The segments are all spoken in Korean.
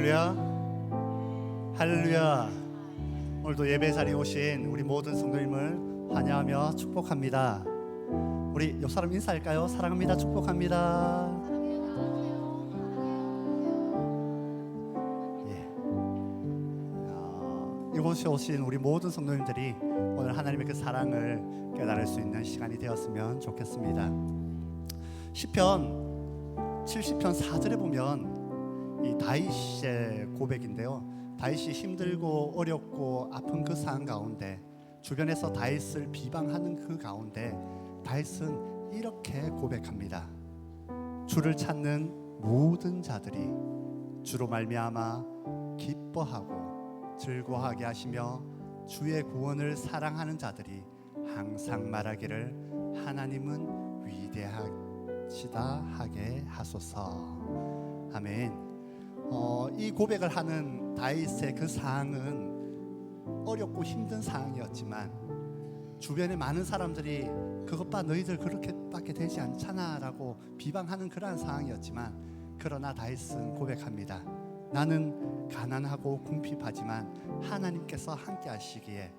할렐루야, 할렐루야. 오늘도 예배 자리에 오신 우리 모든 성도님을 환영하며 축복합니다. 우리 옆 사람 인사할까요? 사랑합니다, 축복합니다. 이곳에 오신 우리 모든 성도님들이 오늘 하나님의 그 사랑을 깨달을 수 있는 시간이 되었으면 좋겠습니다. 시편 70편 4절에 보면 이 다윗의 고백인데요, 다윗이 힘들고 어렵고 아픈 그 상황 가운데, 주변에서 다윗을 비방하는 그 가운데 다윗은 이렇게 고백합니다. 주를 찾는 모든 자들이 주로 말미암아 기뻐하고 즐거워하게 하시며 주의 구원을 사랑하는 자들이 항상 말하기를 하나님은 위대하시다 하게 하소서. 아멘. 이 고백을 하는 다윗의 그 상황은 어렵고 힘든 상황이었지만 주변에 많은 사람들이 그것 봐 너희들 그렇게밖에 되지 않잖아 라고 비방하는 그러한 상황이었지만, 그러나 다윗은 고백합니다. 나는 가난하고 궁핍하지만 하나님께서 함께 하시기에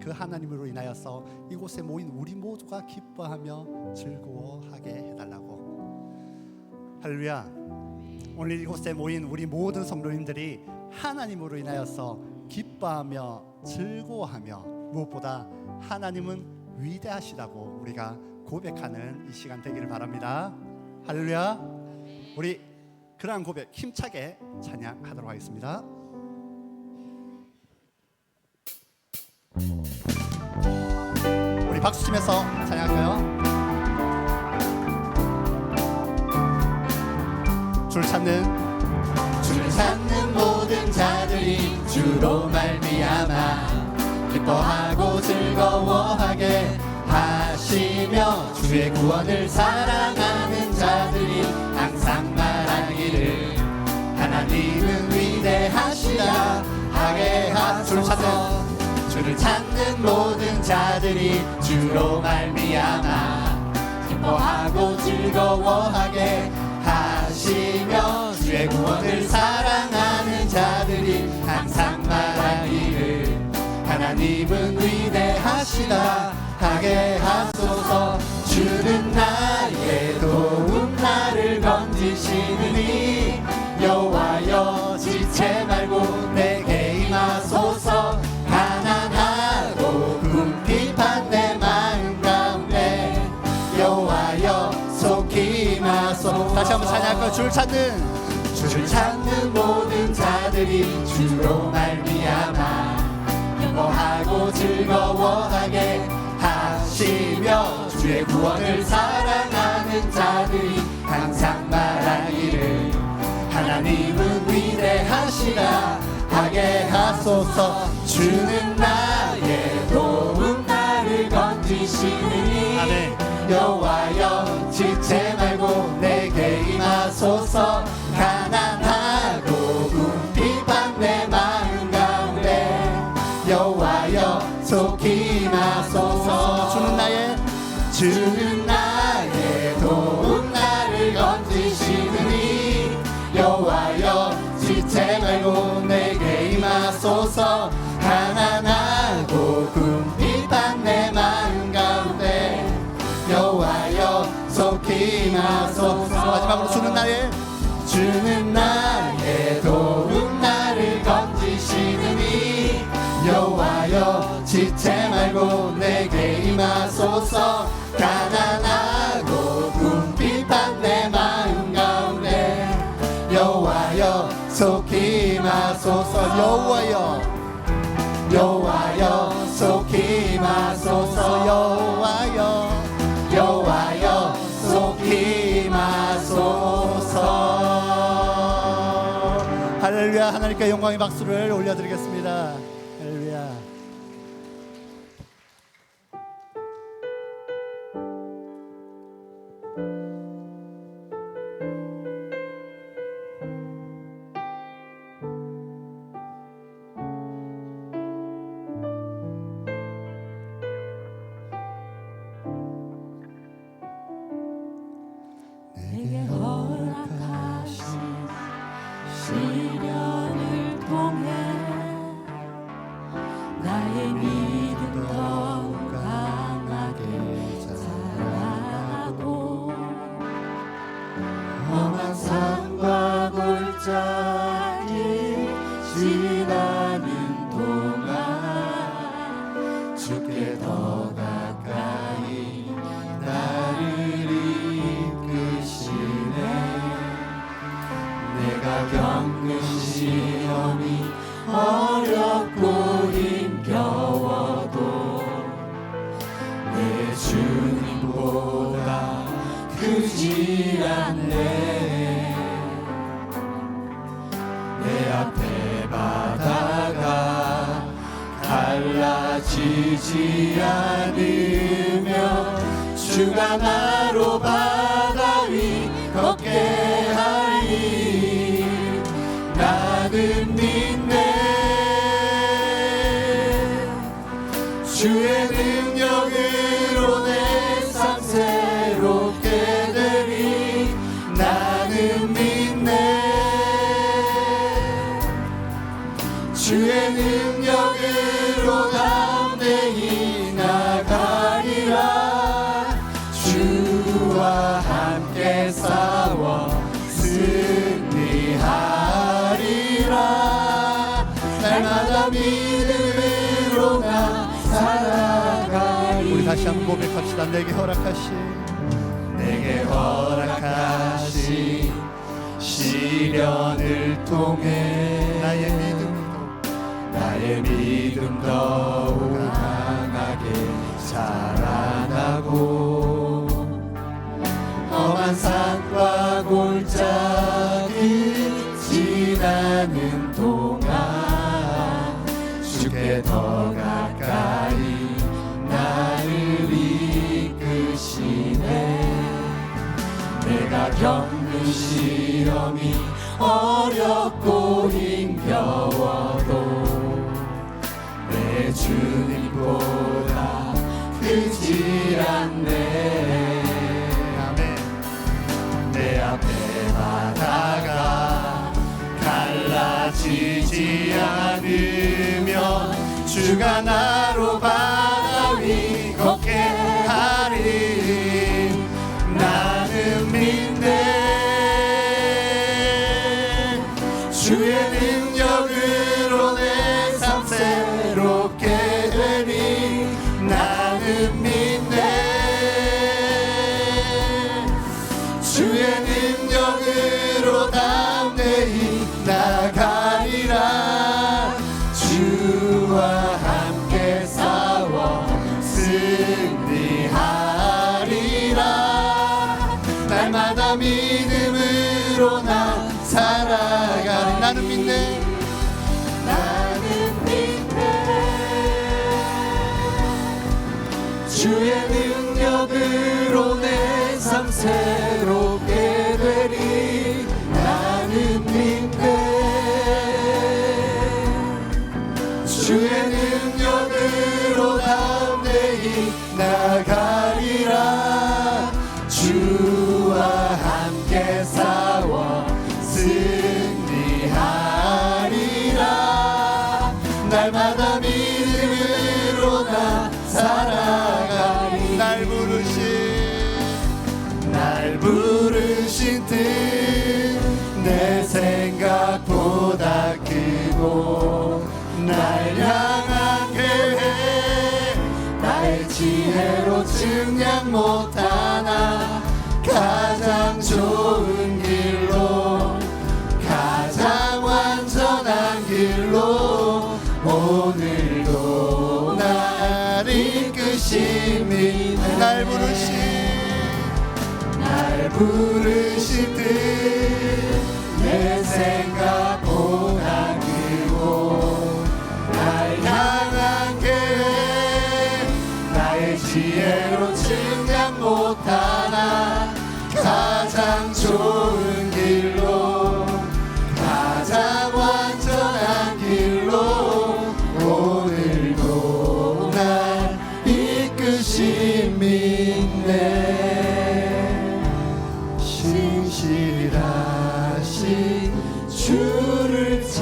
그 하나님으로 인하여서 이곳에 모인 우리 모두가 기뻐하며 즐거워하게 해달라고. 할렐루야. 오늘 이곳에 모인 우리 모든 성도님들이 하나님으로 인하여서 기뻐하며 즐거워하며 무엇보다 하나님은 위대하시다고 우리가 고백하는 이 시간 되기를 바랍니다. 할렐루야. 우리 그러한 고백 힘차게 찬양하도록 하겠습니다. 우리 박수 치면서 찬양할까요? 주를 찾는 모든 자들이 주로 말미암아 기뻐하고 즐거워하게 하시며 주의 구원을 사랑하는 자들이 항상 말하기를 하나님은 위대하시다 하게 하소서. 주를 찾는 모든 자들이 주로 말미암아 기뻐하고 즐거워하게 하시며 주의 구원을 사랑하는 자들이 항상 말하기를 하나님은 위대하시다 하게 하소서. 주는 나의 도움 나를 건지시느니 여호와여 지체 말고 내게 임하소서. 가난하고 궁핍한 내 마음 가운데 여호와여 속히 임하소서. 다시 한번 찬양할까요? 주를 찾는 모든 자들이 주로 말미암아 기뻐하고 즐거워하게 하시며 주의 구원을 사랑하는 자들이 항상 말하기를 하나님은 위대하시다 하게 하소서. 주는 나의 도움 나를 건지시느니 여호와여 지체 말고 내게 임하소서. 가난하고 궁핍한 내 마음 가운데 여호와여 속히 임하소서. 주는 나의 도움 나를 건지시느니 여호와여 지체 말고 내게 임하소서. 가난하고 궁핍한 내 마음 가운데 여호와여 속히 임하소서. 마지막으로 주는 나의 도움 나를 건지시느니 여호와여 지체 말고 내게 임하소서. 가난하고 궁핍한 내 마음 가운데 여호와여 속히 임하소서. 여호와여 속히 임하소서. 여호와여 속히 임하소서. 할렐루야. 하나님께 영광의 박수를 올려드리겠습니다. 할렐루야. 내게 허락하신 시련 아프지 않네. 내 앞에 바다가 갈라지지 않으며 주가 나로 바다 위 걷게 하리. 나는 믿네. 주의 능력으로 내 삶 새롭게 되리. 나는 믿네. 주의 능력으로 담대히 나가리라. 주와 함께 싸워 승리하리라. 날마다 믿음으로 나 살아가리. 우리 다시 한번 고백합시다. 내게 허락하신 시련을 통해 나의 믿음 더욱 강하게 자라나고 험한 산과 골짜기 지나는 동안 주께 더 가까이 나를 이끄시네. 내가 겪는 시험이 어렵고 힘겨워도 내 주님보다 크지 않네. 아멘. 내 앞에 바다가 갈라지지 않으며 주가 나로 바다 위 걷게 하리. 나는 믿네. 주의 능력으로 내 삶 새롭게 되리. 나는 믿네. 주의 능력으로 담대히 나가리라. 주와 함께 싸워 승리하리라. 날마다 믿음으로 나 살아가리. 나는 믿네. 나는 믿네. 주의 능력으로 내 삶 새롭게 되리. 나는 믿네. 주의 능력으로 담대히 나가리라. 주와 함께 싸워 승리하리라. 날마다 믿음으로 나 살아가리. 날 부르신 뜻 내 생각보다 크고 날 향한 계획 나의 지혜로 증량 못하나 가장 좋은 길로 가장 완전한 길로 오늘도 날 이끄심이 날 부르신 뜻 내 생각보다 크고 날 향한 계획 나의 지혜로 증량 못하나 가장 좋은 길로 가장 완전한 길로 오늘도 날 이끄심 믿네. 신실하신 주를 찬양해.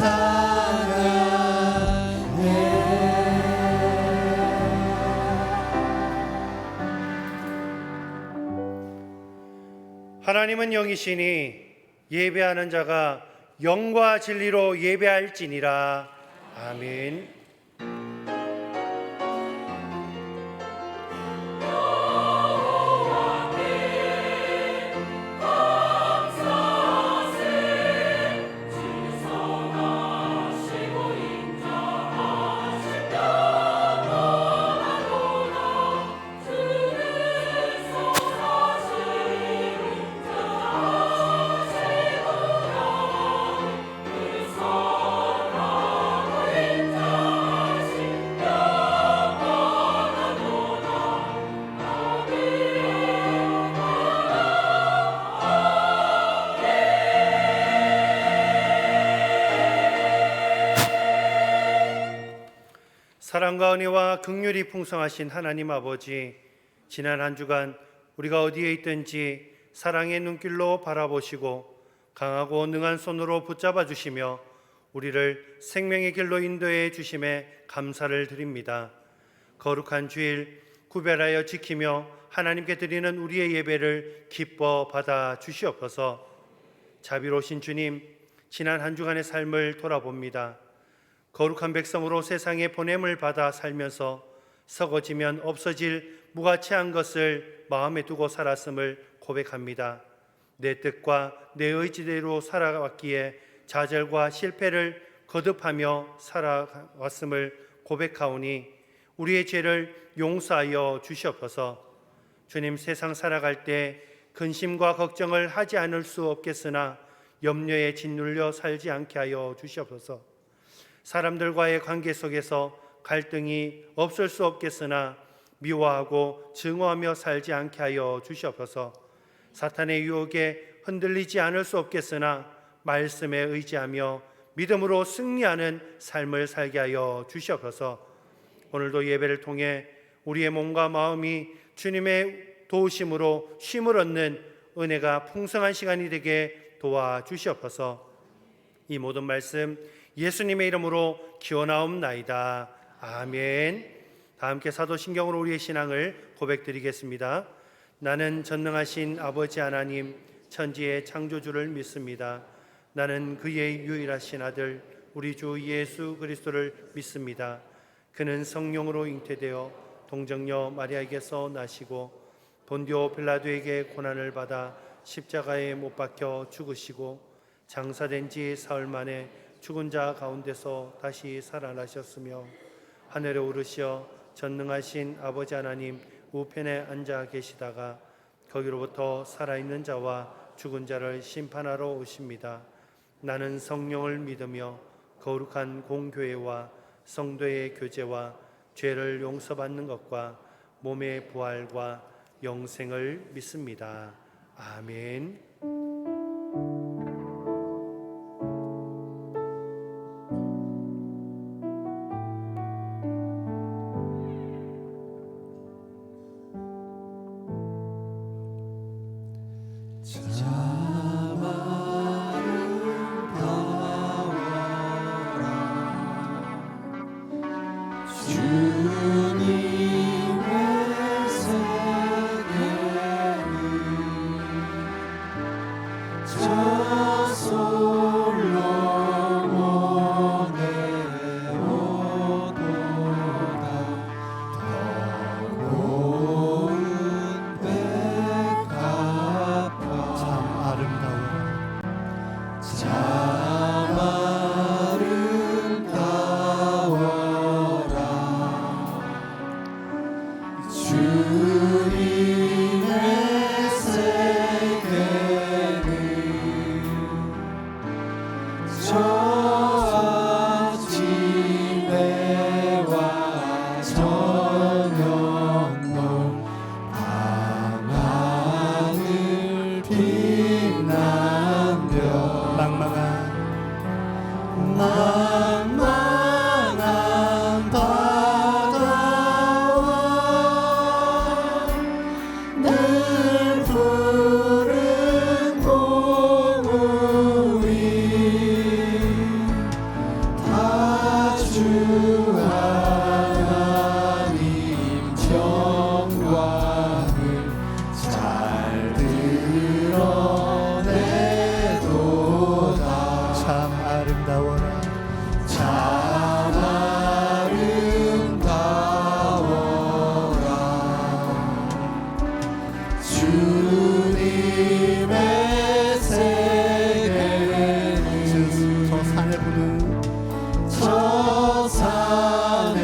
하나님은 영이시니 예배하는 자가 영과 진리로 예배할지니라. 아멘. 사랑과 은혜와 긍휼이 풍성하신 하나님 아버지, 지난 한 주간 우리가 어디에 있든지 사랑의 눈길로 바라보시고 강하고 능한 손으로 붙잡아 주시며 우리를 생명의 길로 인도해 주심에 감사를 드립니다. 거룩한 주일 구별하여 지키며 하나님께 드리는 우리의 예배를 기뻐 받아 주시옵소서. 자비로우신 주님, 지난 한 주간의 삶을 돌아봅니다. 거룩한 백성으로 세상에 보냄을 받아 살면서 썩어지면 없어질 무가치한 것을 마음에 두고 살았음을 고백합니다. 내 뜻과 내 의지대로 살아왔기에 좌절과 실패를 거듭하며 살아왔음을 고백하오니 우리의 죄를 용서하여 주시옵소서. 주님, 세상 살아갈 때 근심과 걱정을 하지 않을 수 없겠으나 염려에 짓눌려 살지 않게 하여 주시옵소서. 사람들과의 관계 속에서 갈등이 없을 수 없겠으나 미워하고 증오하며 살지 않게 하여 주시옵소서. 사탄의 유혹에 흔들리지 않을 수 없겠으나 말씀에 의지하며 믿음으로 승리하는 삶을 살게 하여 주시옵소서. 오늘도 예배를 통해 우리의 몸과 마음이 주님의 도우심으로 쉼을 얻는 은혜가 풍성한 시간이 되게 도와주시옵소서. 이 모든 말씀 예수님의 이름으로 기원하옵나이다. 아멘. 다 함께 사도신경으로 우리의 신앙을 고백드리겠습니다. 나는 전능하신 아버지 하나님 천지의 창조주를 믿습니다. 나는 그의 유일하신 아들 우리 주 예수 그리스도를 믿습니다. 그는 성령으로 잉태되어 동정녀 마리아에게서 나시고 본디오 빌라도에게 고난을 받아 십자가에 못 박혀 죽으시고 장사된 지 사흘 만에 죽은 자 가운데서 다시 살아나셨으며 하늘에 오르시어 전능하신 아버지 하나님 우편에 앉아 계시다가 거기로부터 살아있는 자와 죽은 자를 심판하러 오십니다. 나는 성령을 믿으며 거룩한 공교회와 성도의 교제와 죄를 용서받는 것과 몸의 부활과 영생을 믿습니다. 아멘. 망망한 바다와 늘 푸른 공우리 다 주 하나님 영광을 잘 드러내도다. 참 아름다워라. 참 아름다워라. 주님의 세계는 저 산에 부는 저 산에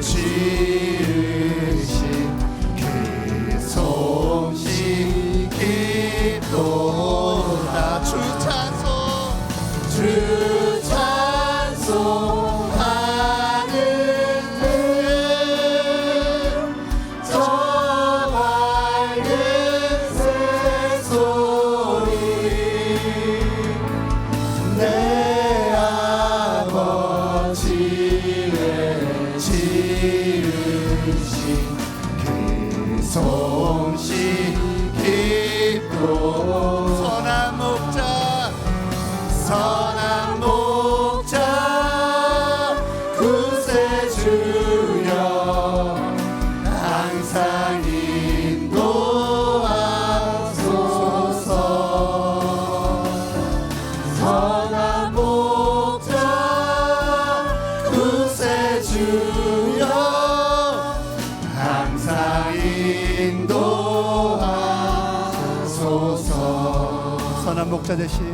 지으신 그 솜씨 깊도다. 주 찬송하는 저 밝은 새소리 내 아버지의 지으신 그 솜씨 깊고 선한 목자 구세주여 항상 인도하소서. 선한 목자 구세주여 항상 인도하소서. 선한 목자 되신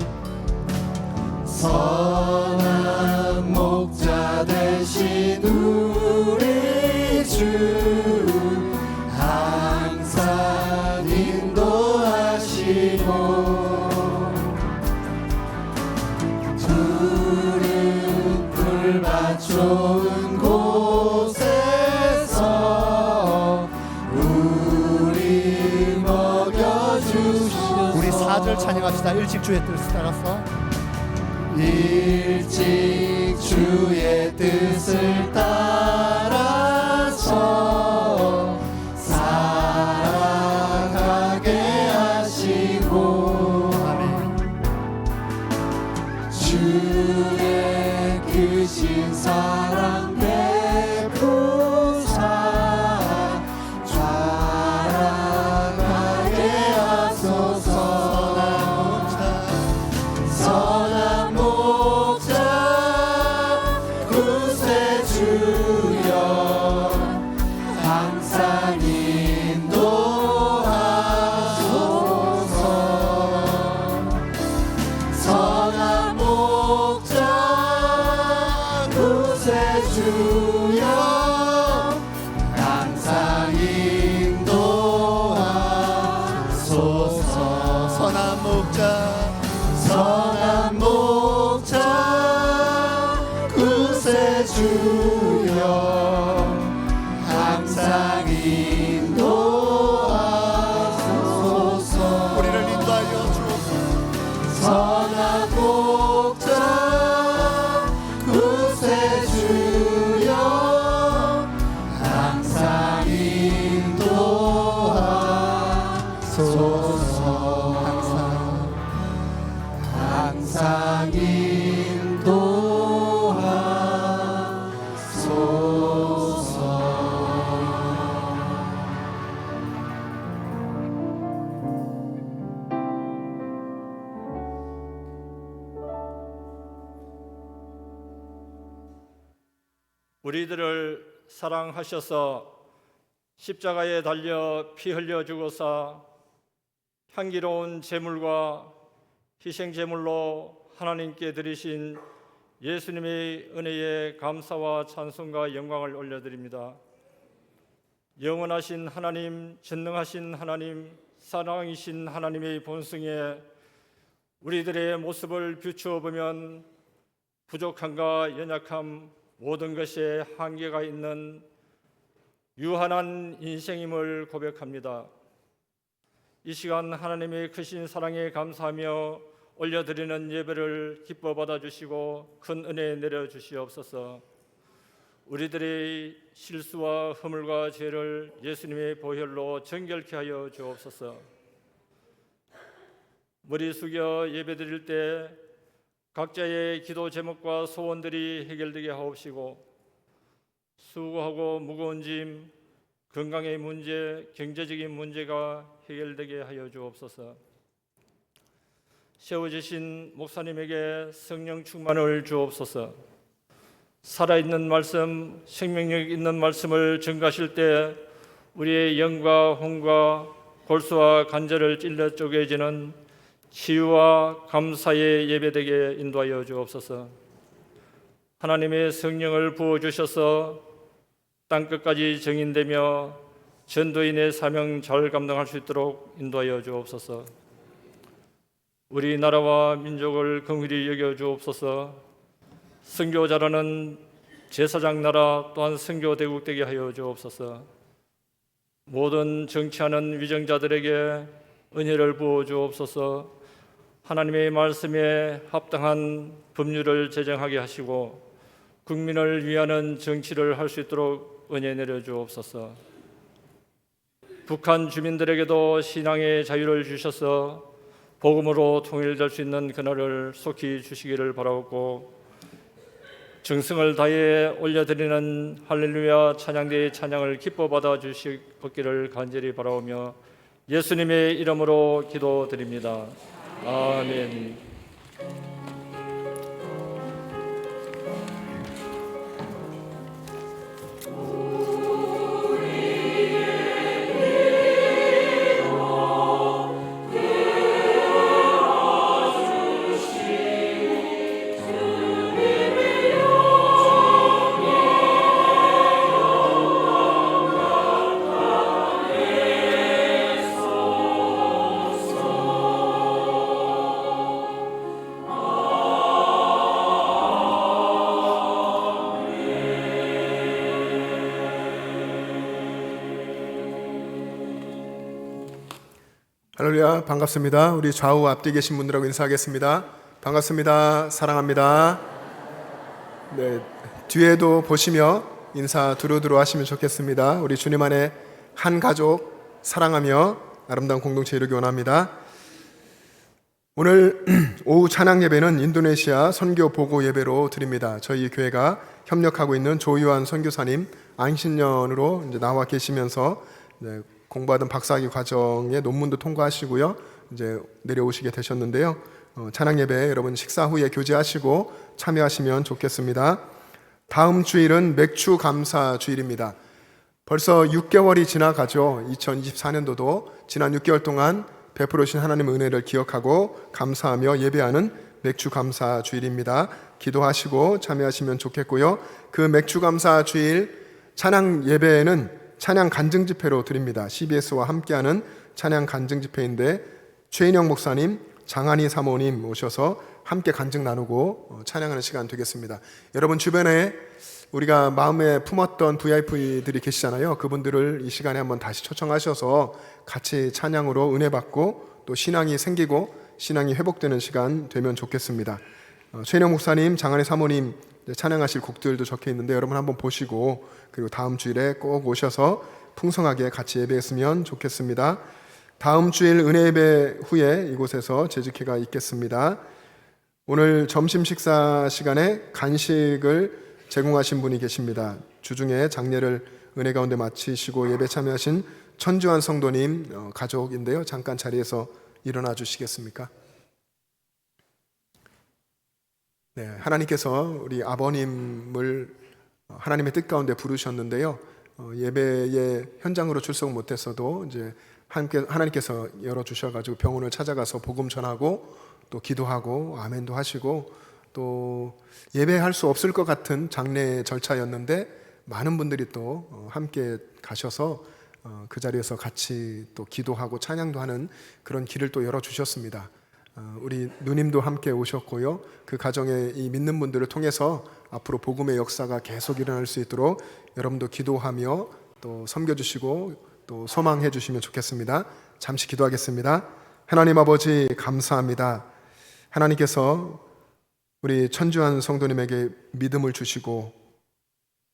선한 목자 되신 우리 주 항상 인도하시고 푸른 풀밭 좋은 곳에서 우리 먹여주시옵소서. 우리 4절 찬양합시다. 일찍 주의 뜻을 따라서 일찍 주의 뜻을 따라서 살아가게 하시고 아멘. 주의 크신 사랑 베푸사 자라가게 하소서. 선한 목자 구세주여 항상 인도하소서. 선한 목자 구세주여 항상 인도하소서. 선한 목자 구세주여 항상 인도하소서. 우리를 인도하여 주옵소서. 선한 목자 구세주여 항상 인도하소서. 항상 우리들을 사랑하셔서 십자가에 달려 피 흘려 죽어서 향기로운 제물과 희생 제물로 하나님께 드리신 예수님의 은혜에 감사와 찬송과 영광을 올려드립니다. 영원하신 하나님, 전능하신 하나님, 사랑이신 하나님의 본성에 우리들의 모습을 비추어 보면 부족함과 연약함, 모든 것에 한계가 있는 유한한 인생임을 고백합니다. 이 시간 하나님의 크신 사랑에 감사하며 올려드리는 예배를 기뻐 받아주시고 큰 은혜 내려주시옵소서. 우리들의 실수와 허물과 죄를 예수님의 보혈로 정결케 하여 주옵소서. 머리 숙여 예배드릴 때 각자의 기도 제목과 소원들이 해결되게 하옵시고 수고하고 무거운 짐, 건강의 문제, 경제적인 문제가 해결되게 하여 주옵소서. 세워주신 목사님에게 성령 충만을 주옵소서. 살아있는 말씀, 생명력 있는 말씀을 전가하실 때 우리의 영과 혼과 골수와 관절을 찔러 쪼개지는 치유와 감사의 예배되게 인도하여 주옵소서. 하나님의 성령을 부어주셔서 땅끝까지 증인되며 전도인의 사명 잘 감당할 수 있도록 인도하여 주옵소서. 우리나라와 민족을 긍휼히 여겨 주옵소서. 선교자라는 제사장 나라 또한 선교대국 되게 하여 주옵소서. 모든 정치하는 위정자들에게 은혜를 부어 주옵소서. 하나님의 말씀에 합당한 법률을 제정하게 하시고 국민을 위하는 정치를 할 수 있도록 은혜 내려 주옵소서. 북한 주민들에게도 신앙의 자유를 주셔서 복음으로 통일될 수 있는 그날을 속히 주시기를 바라옵고, 정성을 다해 올려드리는 할렐루야 찬양대의 찬양을 기뻐 받아 주시기를 간절히 바라오며 예수님의 이름으로 기도드립니다. 아멘. 할렐루야, 반갑습니다. 우리 좌우 앞뒤 계신 분들하고 인사하겠습니다. 반갑습니다. 사랑합니다. 네, 뒤에도 보시며 인사 두루두루 하시면 좋겠습니다. 우리 주님 안에 한 가족 사랑하며 아름다운 공동체 이루기 원합니다. 오늘 오후 찬양 예배는 인도네시아 선교 보고 예배로 드립니다. 저희 교회가 협력하고 있는 조유한 선교사님 안신년으로 이제 나와 계시면서 공부하던 박사학위 과정의 논문도 통과하시고요. 이제 내려오시게 되셨는데요. 찬양 예배 여러분 식사 후에 교제하시고 참여하시면 좋겠습니다. 다음 주일은 맥주 감사 주일입니다. 벌써 6개월이 지나가죠. 2024년도도 지난 6개월 동안 베풀어 주신 하나님의 은혜를 기억하고 감사하며 예배하는 맥주 감사 주일입니다. 기도하시고 참여하시면 좋겠고요. 그 맥주 감사 주일 찬양 예배에는 찬양 간증 집회로 드립니다. CBS와 함께하는 찬양 간증 집회인데 최인영 목사님, 장한희 사모님 오셔서 함께 간증 나누고 찬양하는 시간 되겠습니다. 여러분 주변에 우리가 마음에 품었던 VIP들이 계시잖아요. 그분들을 이 시간에 한번 다시 초청하셔서 같이 찬양으로 은혜 받고 또 신앙이 생기고 신앙이 회복되는 시간 되면 좋겠습니다. 최인영 목사님, 장한희 사모님 찬양하실 곡들도 적혀 있는데 여러분 한번 보시고 그리고 다음 주일에 꼭 오셔서 풍성하게 같이 예배했으면 좋겠습니다. 다음 주일 은혜 예배 후에 이곳에서 재직회가 있겠습니다. 오늘 점심 식사 시간에 간식을 제공하신 분이 계십니다. 주중에 장례를 은혜 가운데 마치시고 예배 참여하신 천주환 성도님 가족인데요. 잠깐 자리에서 일어나 주시겠습니까? 네, 하나님께서 우리 아버님을 하나님의 뜻 가운데 부르셨는데요. 예배의 현장으로 출석 못했어도 이제 하나님께서 열어주셔가지고 병원을 찾아가서 복음 전하고 또 기도하고 아멘도 하시고 또 예배할 수 없을 것 같은 장례 절차였는데 많은 분들이 또 함께 가셔서 그 자리에서 같이 또 기도하고 찬양도 하는 그런 길을 또 열어주셨습니다. 우리 누님도 함께 오셨고요. 그 가정에 이 믿는 분들을 통해서 앞으로 복음의 역사가 계속 일어날 수 있도록 여러분도 기도하며 또 섬겨주시고 또 소망해 주시면 좋겠습니다. 잠시 기도하겠습니다. 하나님 아버지 감사합니다. 하나님께서 우리 천주환 성도님에게 믿음을 주시고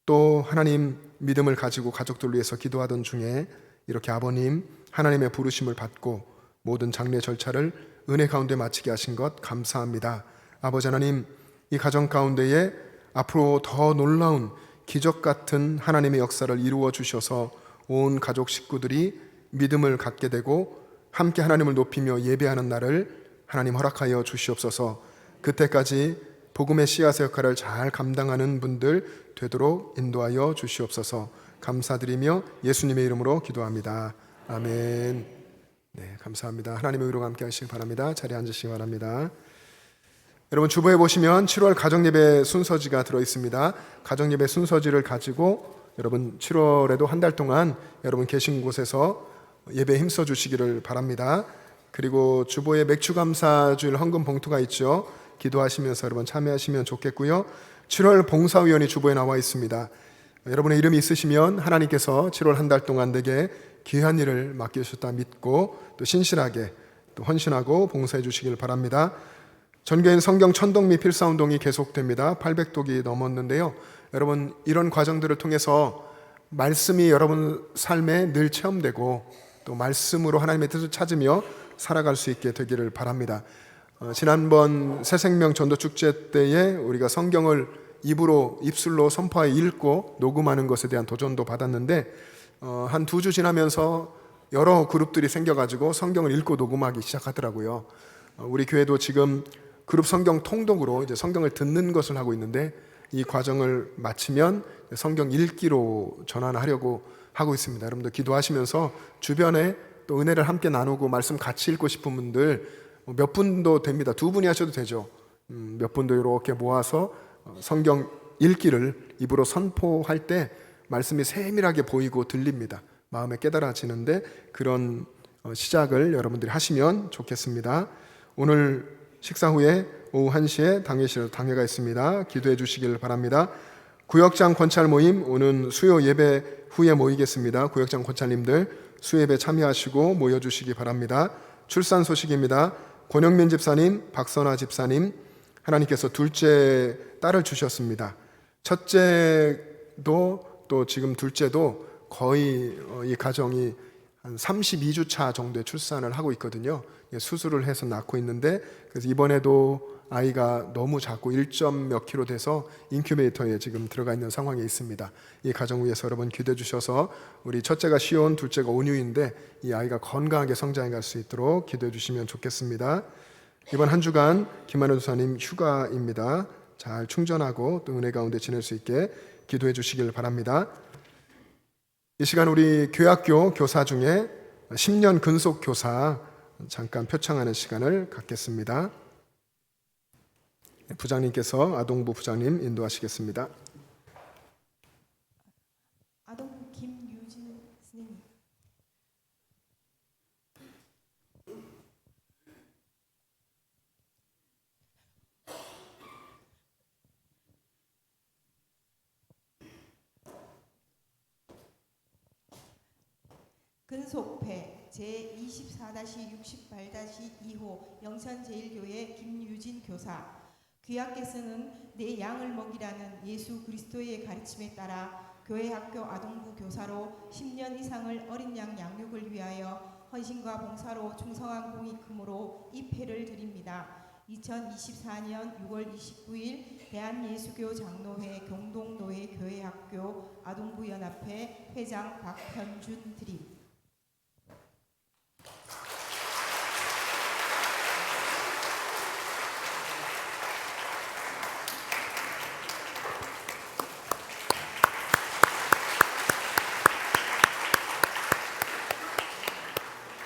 또 하나님 믿음을 가지고 가족들 위해서 기도하던 중에 이렇게 아버님 하나님의 부르심을 받고 모든 장례 절차를 은혜 가운데 마치게 하신 것 감사합니다. 아버지 하나님, 이 가정 가운데에 앞으로 더 놀라운 기적 같은 하나님의 역사를 이루어 주셔서 온 가족 식구들이 믿음을 갖게 되고 함께 하나님을 높이며 예배하는 날을 하나님 허락하여 주시옵소서. 그때까지 복음의 씨앗의 역할을 잘 감당하는 분들 되도록 인도하여 주시옵소서. 감사드리며 예수님의 이름으로 기도합니다. 아멘. 네, 감사합니다. 하나님의 의로가 함께 하시기 바랍니다. 자리에 앉으시기 바랍니다. 여러분 주보에 보시면 7월 가정예배 순서지가 들어 있습니다. 가정예배 순서지를 가지고 여러분 7월에도 한 달 동안 여러분 계신 곳에서 예배에 힘써 주시기를 바랍니다. 그리고 주보에 맥주감사주일 헌금 봉투가 있죠. 기도하시면서 여러분 참여하시면 좋겠고요. 7월 봉사위원이 주보에 나와 있습니다. 여러분의 이름이 있으시면 하나님께서 7월 한 달 동안 내게 귀한 일을 맡기셨다 믿고 또 신실하게 또 헌신하고 봉사해 주시길 바랍니다. 전교인 성경 천독 및 필사운동이 계속됩니다. 800독이 넘었는데요. 여러분 이런 과정들을 통해서 말씀이 여러분 삶에 늘 체험되고 또 말씀으로 하나님의 뜻을 찾으며 살아갈 수 있게 되기를 바랍니다. 지난번 새생명 전도축제 때에 우리가 성경을 입술로 선포하여 읽고 녹음하는 것에 대한 도전도 받았는데 한 2주 지나면서 여러 그룹들이 생겨가지고 성경을 읽고 녹음하기 시작하더라고요. 우리 교회도 지금 그룹 성경 통독으로 이제 성경을 듣는 것을 하고 있는데 이 과정을 마치면 성경 읽기로 전환하려고 하고 있습니다. 여러분들 기도하시면서 주변에 또 은혜를 함께 나누고 말씀 같이 읽고 싶은 분들 몇 분도 됩니다. 2분이 하셔도 되죠. 몇 분도 이렇게 모아서 성경 읽기를 입으로 선포할 때 말씀이 세밀하게 보이고 들립니다. 마음에 깨달아지는데 그런 시작을 여러분들이 하시면 좋겠습니다. 오늘 식사 후에 오후 1시에 당회실에서 당회가 있습니다. 기도해 주시길 바랍니다. 구역장 권찰 모임 오는 수요 예배 후에 모이겠습니다. 구역장 권찰님들 수요 예배 참여하시고 모여주시기 바랍니다. 출산 소식입니다. 권영민 집사님, 박선아 집사님 하나님께서 둘째 딸을 주셨습니다. 첫째도 또 지금 둘째도 거의 이 가정이 한 32주 차 정도의 출산을 하고 있거든요. 수술을 해서 낳고 있는데 그래서 이번에도 아이가 너무 작고 1점 몇 킬로 돼서 인큐베이터에 지금 들어가 있는 상황에 있습니다. 이 가정 위해서 여러분 기도해 주셔서 우리 첫째가 시온, 둘째가 온유인데 이 아이가 건강하게 성장해 갈 수 있도록 기도해 주시면 좋겠습니다. 이번 한 주간 김만우 도사님 휴가입니다. 잘 충전하고 또 은혜 가운데 지낼 수 있게 기도해 주시길 바랍니다. 이 시간 우리 교학교 교사 중에 10년 근속 교사 잠깐 표창하는 시간을 갖겠습니다. 부장님께서 아동부 부장님 인도하시겠습니다. 아동부 김유진 선생님. 근속회 제24-68-2호 영천제일교회 김유진 교사. 귀하께서는 내 양을 먹이라는 예수 그리스도의 가르침에 따라 교회 학교 아동부 교사로 10년 이상을 어린 양 양육을 위하여 헌신과 봉사로 충성한 공익금으로 입회를 드립니다. 2024년 6월 29일 대한예수교 장로회 경동노회 교회학교 아동부 연합회 회장 박현준 드림.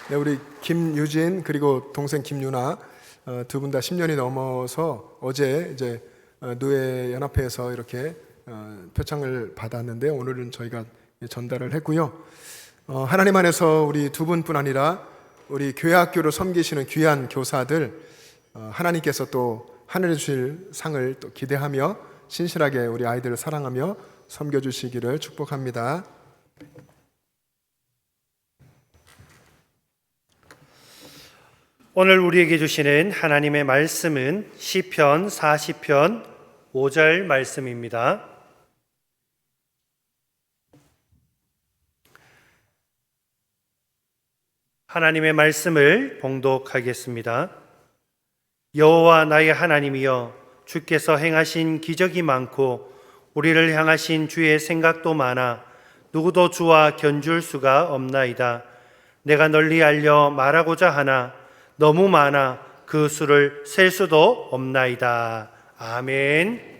네, 우리 김유진 그리고 동생 김유나 두 분 다 10년이 넘어서 어제 이제 노예 연합회에서 이렇게 표창을 받았는데 오늘은 저희가 전달을 했고요. 하나님 안에서 우리 두 분뿐 아니라 우리 교회 학교를 섬기시는 귀한 교사들 하나님께서 또 하늘에 주실 상을 또 기대하며 신실하게 우리 아이들을 사랑하며 섬겨주시기를 축복합니다. 오늘 우리에게 주시는 하나님의 말씀은 시편 40편 5절 말씀입니다. 하나님의 말씀을 봉독하겠습니다. 여호와 나의 하나님이여, 주께서 행하신 기적이 많고 우리를 향하신 주의 생각도 많아 누구도 주와 견줄 수가 없나이다. 내가 널리 알려 말하고자 하나 너무 많아 그 수를 셀 수도 없나이다. 아멘.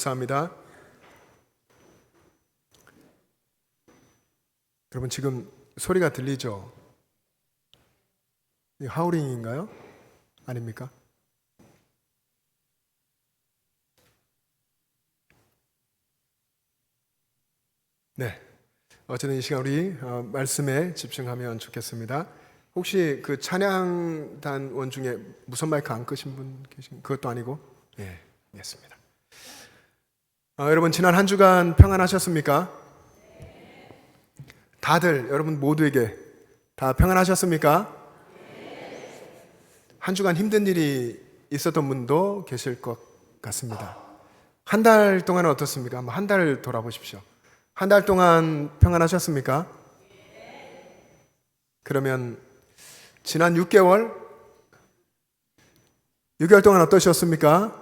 감사합니다. 여러분 지금 소리가 들리죠? 이 하우링인가요? 아닙니까? 네. 어쨌든 이 시간 우리 말씀에 집중하면 좋겠습니다. 혹시 그 찬양단원 중에 무선 마이크 안 끄신 분 계신? 그것도 아니고? 예, 알겠습니다. 여러분 지난 한 주간 평안하셨습니까? 다들 여러분 모두에게 다 평안하셨습니까? 한 주간 힘든 일이 있었던 분도 계실 것 같습니다. 한 달 동안은 어떻습니까? 한번 한 달 돌아보십시오. 한 달 동안 평안하셨습니까? 그러면 지난 6개월 동안 어떠셨습니까?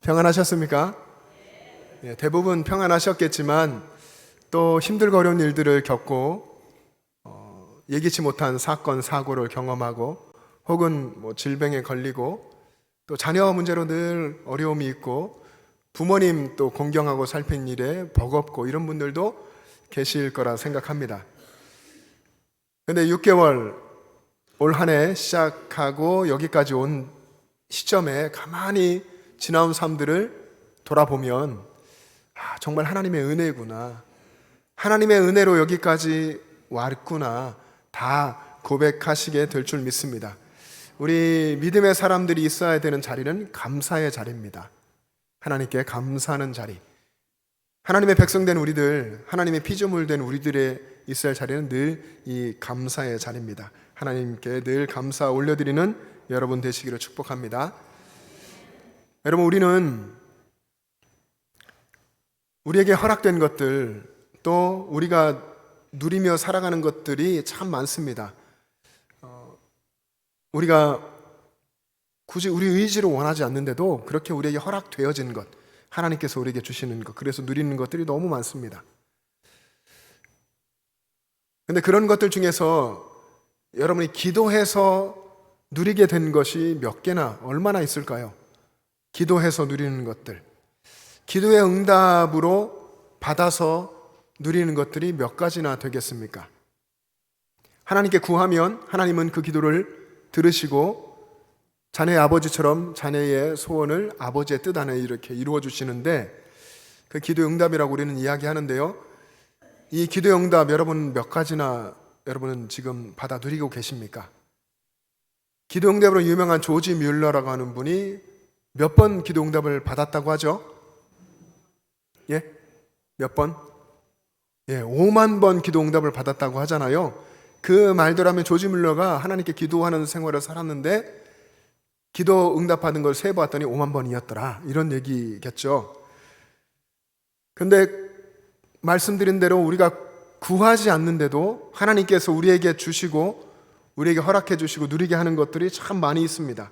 평안하셨습니까? 예, 대부분 평안하셨겠지만 또 힘들고 어려운 일들을 겪고 예기치 못한 사건, 사고를 경험하고 혹은 뭐 질병에 걸리고 또 자녀 문제로 늘 어려움이 있고 부모님 또 공경하고 살핀 일에 버겁고 이런 분들도 계실 거라 생각합니다. 근데 6개월 올 한 해 시작하고 여기까지 온 시점에 가만히 지나온 삶들을 돌아보면 정말 하나님의 은혜구나, 하나님의 은혜로 여기까지 왔구나 다 고백하시게 될 줄 믿습니다. 우리 믿음의 사람들이 있어야 되는 자리는 감사의 자리입니다. 하나님께 감사하는 자리, 하나님의 백성된 우리들, 하나님의 피조물 된 우리들의 있어야 할 자리는 늘 이 감사의 자리입니다. 하나님께 늘 감사 올려드리는 여러분 되시기를 축복합니다. 여러분 우리는 우리에게 허락된 것들 또 우리가 누리며 살아가는 것들이 참 많습니다. 우리가 굳이 우리 의지로 원하지 않는데도 그렇게 우리에게 허락되어진 것, 하나님께서 우리에게 주시는 것, 그래서 누리는 것들이 너무 많습니다. 근데 그런 것들 중에서 여러분이 기도해서 누리게 된 것이 몇 개나 얼마나 있을까요? 기도해서 누리는 것들, 기도의 응답으로 받아서 누리는 것들이 몇 가지나 되겠습니까? 하나님께 구하면 하나님은 그 기도를 들으시고 자네의 아버지처럼 자네의 소원을 아버지의 뜻 안에 이렇게 이루어 주시는데 그 기도의 응답이라고 우리는 이야기하는데요. 이 기도의 응답 여러분 몇 가지나 여러분은 지금 받아 누리고 계십니까? 기도 응답으로 유명한 조지 뮬러라고 하는 분이 몇 번 기도 응답을 받았다고 하죠? 예? 몇 번? 예, 5만 번 기도 응답을 받았다고 하잖아요. 그 말대로라면 조지 뮬러가 하나님께 기도하는 생활을 살았는데 기도 응답받은 걸 세보았더니 5만 번이었더라, 이런 얘기겠죠. 근데 말씀드린 대로 우리가 구하지 않는데도 하나님께서 우리에게 주시고 우리에게 허락해 주시고 누리게 하는 것들이 참 많이 있습니다.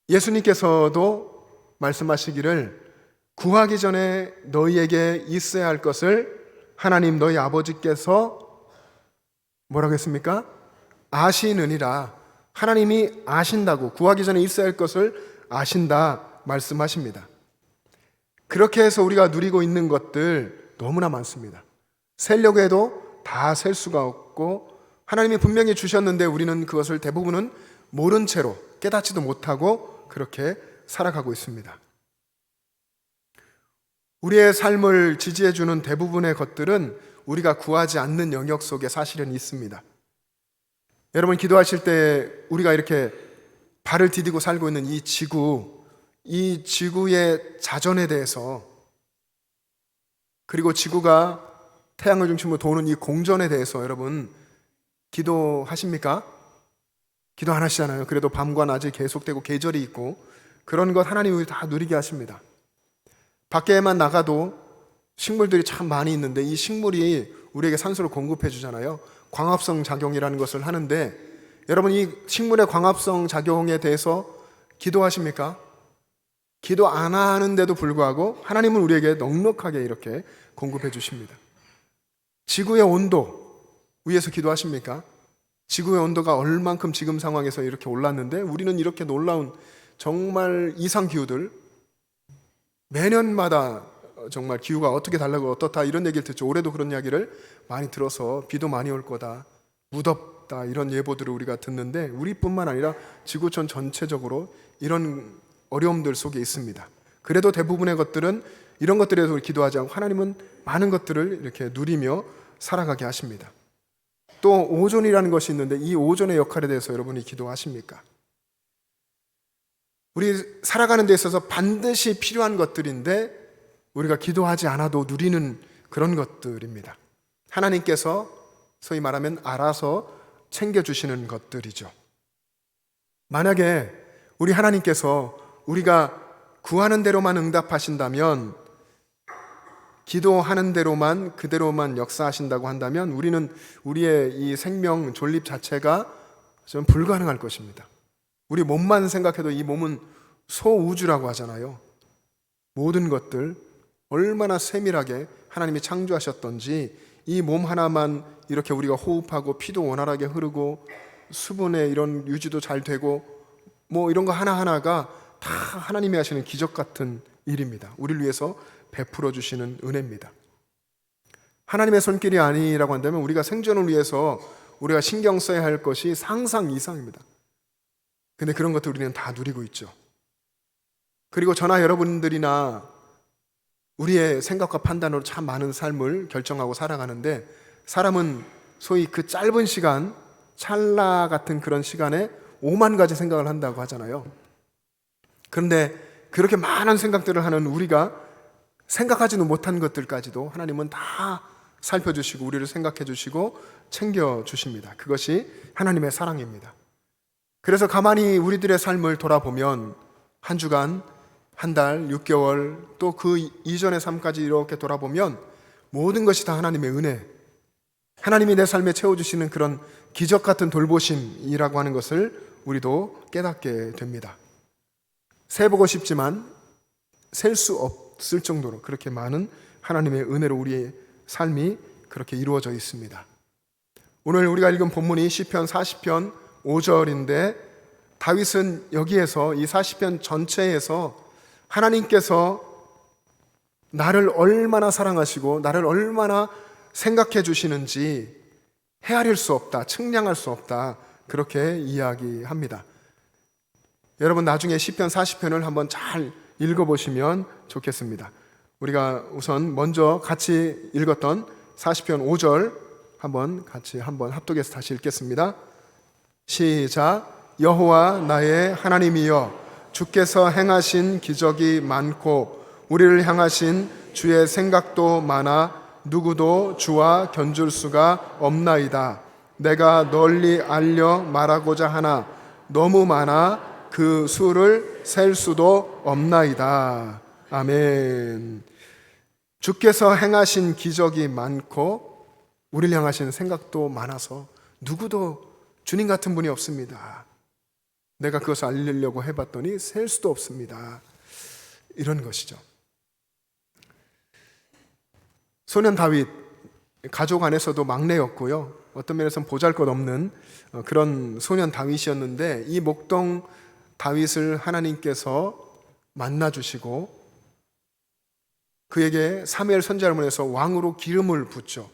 예수님께서도 말씀하시기를 구하기 전에 너희에게 있어야 할 것을 하나님 너희 아버지께서 뭐라고 했습니까? 아시느니라. 하나님이 아신다고, 구하기 전에 있어야 할 것을 아신다 말씀하십니다. 그렇게 해서 우리가 누리고 있는 것들 너무나 많습니다. 세려고 해도 다 셀 수가 없고 하나님이 분명히 주셨는데 우리는 그것을 대부분은 모른 채로 깨닫지도 못하고 그렇게 살아가고 있습니다. 우리의 삶을 지지해주는 대부분의 것들은 우리가 구하지 않는 영역 속에 사실은 있습니다. 여러분 기도하실 때 우리가 이렇게 발을 디디고 살고 있는 이 지구의 자전에 대해서, 그리고 지구가 태양을 중심으로 도는 이 공전에 대해서 여러분 기도하십니까? 기도 안 하시잖아요. 그래도 밤과 낮이 계속되고 계절이 있고 그런 것 하나님이 다 누리게 하십니다. 밖에만 나가도 식물들이 참 많이 있는데 이 식물이 우리에게 산소를 공급해 주잖아요. 광합성 작용이라는 것을 하는데 여러분 이 식물의 광합성 작용에 대해서 기도하십니까? 기도 안 하는데도 불구하고 하나님은 우리에게 넉넉하게 이렇게 공급해 주십니다. 지구의 온도 위에서 기도하십니까? 지구의 온도가 얼만큼 지금 상황에서 이렇게 올랐는데 우리는 이렇게 놀라운 정말 이상기후들, 매년마다 정말 기후가 어떻게 달라고 어떻다 이런 얘기를 듣죠. 올해도 그런 이야기를 많이 들어서 비도 많이 올 거다, 무덥다 이런 예보들을 우리가 듣는데 우리뿐만 아니라 지구촌 전체적으로 이런 어려움들 속에 있습니다. 그래도 대부분의 것들은 이런 것들에 대해서 기도하지 않고 하나님은 많은 것들을 이렇게 누리며 살아가게 하십니다. 또 오존이라는 것이 있는데 이 오존의 역할에 대해서 여러분이 기도하십니까? 우리 살아가는 데 있어서 반드시 필요한 것들인데 우리가 기도하지 않아도 누리는 그런 것들입니다. 하나님께서 소위 말하면 알아서 챙겨주시는 것들이죠. 만약에 우리 하나님께서 우리가 구하는 대로만 응답하신다면, 기도하는 대로만 그대로만 역사하신다고 한다면 우리는 우리의 이 생명 존립 자체가 좀 불가능할 것입니다. 우리 몸만 생각해도 이 몸은 소우주라고 하잖아요. 모든 것들 얼마나 세밀하게 하나님이 창조하셨던지 이 몸 하나만 이렇게 우리가 호흡하고 피도 원활하게 흐르고 수분의 이런 유지도 잘 되고 뭐 이런 거 하나하나가 다 하나님이 하시는 기적 같은 일입니다. 우리를 위해서 베풀어 주시는 은혜입니다. 하나님의 손길이 아니라고 한다면 우리가 생존을 위해서 우리가 신경 써야 할 것이 상상 이상입니다. 근데 그런 것들 우리는 다 누리고 있죠. 그리고 저나 여러분들이나 우리의 생각과 판단으로 참 많은 삶을 결정하고 살아가는데 사람은 소위 그 짧은 시간, 찰나 같은 그런 시간에 5만 가지 생각을 한다고 하잖아요. 그런데 그렇게 많은 생각들을 하는 우리가 생각하지도 못한 것들까지도 하나님은 다 살펴주시고 우리를 생각해 주시고 챙겨주십니다. 그것이 하나님의 사랑입니다. 그래서 가만히 우리들의 삶을 돌아보면 한 주간, 한 달, 6개월 또 그 이전의 삶까지 이렇게 돌아보면 모든 것이 다 하나님의 은혜, 하나님이 내 삶에 채워주시는 그런 기적 같은 돌보심이라고 하는 것을 우리도 깨닫게 됩니다. 세보고 싶지만 셀 수 없을 정도로 그렇게 많은 하나님의 은혜로 우리의 삶이 그렇게 이루어져 있습니다. 오늘 우리가 읽은 본문이 시편 40편 5절인데 다윗은 여기에서 이 40편 전체에서 하나님께서 나를 얼마나 사랑하시고 나를 얼마나 생각해 주시는지 헤아릴 수 없다, 측량할 수 없다 그렇게 이야기합니다. 여러분 나중에 시편 40편을 한번 잘 읽어보시면 좋겠습니다. 우리가 우선 먼저 같이 읽었던 40편 5절 한번 같이 합독해서 다시 읽겠습니다. 시작. 여호와 나의 하나님이여 주께서 행하신 기적이 많고 우리를 향하신 주의 생각도 많아 누구도 주와 견줄 수가 없나이다. 내가 널리 알려 말하고자 하나 너무 많아 그 수를 셀 수도 없나이다. 아멘. 주께서 행하신 기적이 많고 우리를 향하신 생각도 많아서 누구도 주님 같은 분이 없습니다. 내가 그것을 알리려고 해봤더니 셀 수도 없습니다. 이런 것이죠. 소년 다윗, 가족 안에서도 막내였고요. 어떤 면에서는 보잘것없는 그런 소년 다윗이었는데 이 목동 다윗을 하나님께서 만나주시고 그에게 사무엘 선지자를 보내서 왕으로 기름을 붓죠.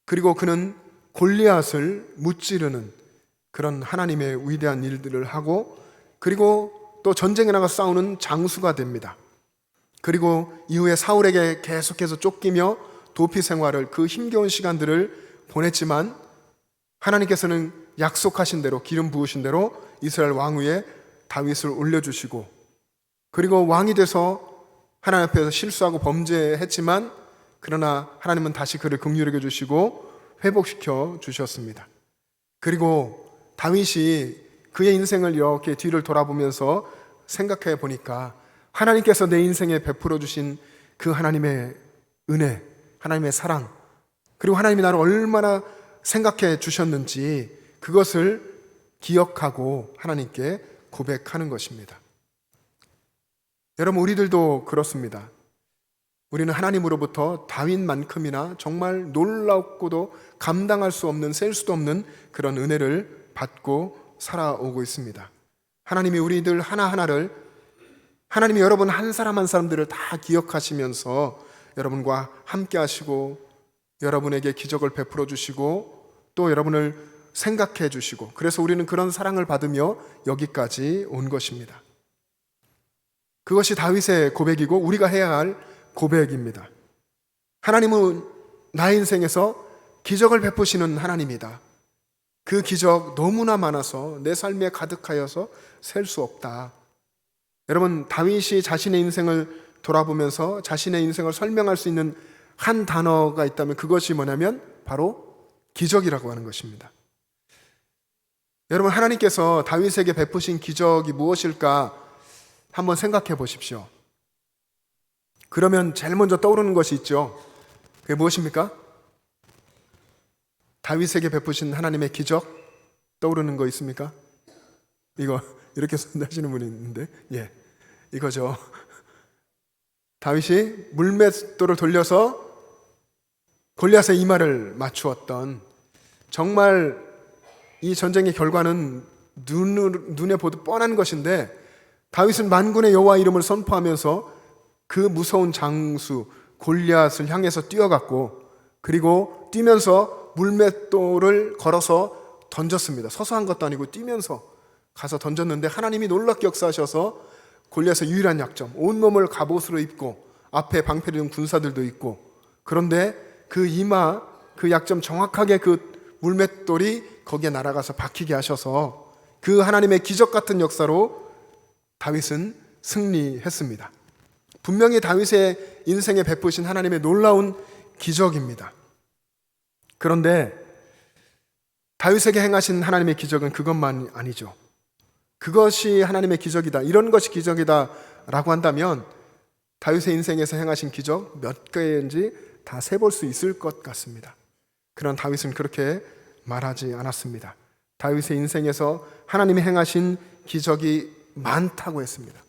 그리고 그는 골리앗을 무찌르는 그런 하나님의 위대한 일들을 하고 그리고 또 전쟁에 나가 싸우는 장수가 됩니다. 그리고 이후에 사울에게 계속해서 쫓기며 도피 생활을 그 힘겨운 시간들을 보냈지만 하나님께서는 약속하신 대로 기름 부으신 대로 이스라엘 왕위에 다윗을 올려주시고 그리고 왕이 돼서 하나님 앞에서 실수하고 범죄했지만 그러나 하나님은 다시 그를 긍휼하게 주시고 회복시켜 주셨습니다. 그리고 다윗이 그의 인생을 이렇게 뒤를 돌아보면서 생각해 보니까 하나님께서 내 인생에 베풀어 주신 그 하나님의 은혜, 하나님의 사랑, 그리고 하나님이 나를 얼마나 생각해 주셨는지 그것을 기억하고 하나님께 고백하는 것입니다. 여러분 우리들도 그렇습니다. 우리는 하나님으로부터 다윗만큼이나 정말 놀랍고도 감당할 수 없는 셀 수도 없는 그런 은혜를 받고 살아오고 있습니다. 하나님이 우리들 하나하나를 하나님이 여러분 한 사람 한 사람들을 다 기억하시면서 여러분과 함께 하시고 여러분에게 기적을 베풀어 주시고 또 여러분을 생각해 주시고, 그래서 우리는 그런 사랑을 받으며 여기까지 온 것입니다. 그것이 다윗의 고백이고 우리가 해야 할 고백입니다. 하나님은 나의 인생에서 기적을 베푸시는 하나님이다. 그 기적 너무나 많아서 내 삶에 가득하여서 셀 수 없다. 여러분, 다윗이 자신의 인생을 돌아보면서 자신의 인생을 설명할 수 있는 한 단어가 있다면 그것이 뭐냐면 바로 기적이라고 하는 것입니다. 여러분, 하나님께서 다윗에게 베푸신 기적이 무엇일까 한번 생각해 보십시오. 그러면 제일 먼저 떠오르는 것이 있죠. 그게 무엇입니까? 다윗에게 베푸신 하나님의 기적 떠오르는 거 있습니까? 이거 이렇게 하시는 분이 있는데, 이거죠. 다윗이 물맷돌을 돌려서 골리앗의 이마를 맞추었던, 정말 이 전쟁의 결과는 눈에 보듯 뻔한 것인데 다윗은 만군의 여호와 이름을 선포하면서 그 무서운 장수 골리앗을 향해서 뛰어갔고, 그리고 뛰면서 물맷돌을 걸어서 던졌습니다. 서서 한 것도 아니고 뛰면서 가서 던졌는데 하나님이 놀랍게 역사하셔서 골리앗의 유일한 약점, 온몸을 갑옷으로 입고 앞에 방패를 든 군사들도 있고, 그런데 그 이마, 그 약점 정확하게 그 물맷돌이 거기에 날아가서 박히게 하셔서 그 하나님의 기적 같은 역사로 다윗은 승리했습니다. 분명히 다윗의 인생에 베푸신 하나님의 놀라운 기적입니다. 그런데 다윗에게 행하신 하나님의 기적은 그것만 아니죠. 그것이 하나님의 기적이다, 이런 것이 기적이다 라고 한다면 다윗의 인생에서 행하신 기적 몇 개인지 다 세볼 수 있을 것 같습니다. 그러나 다윗은 그렇게 말하지 않았습니다. 다윗의 인생에서 하나님이 행하신 기적이 많다고 했습니다.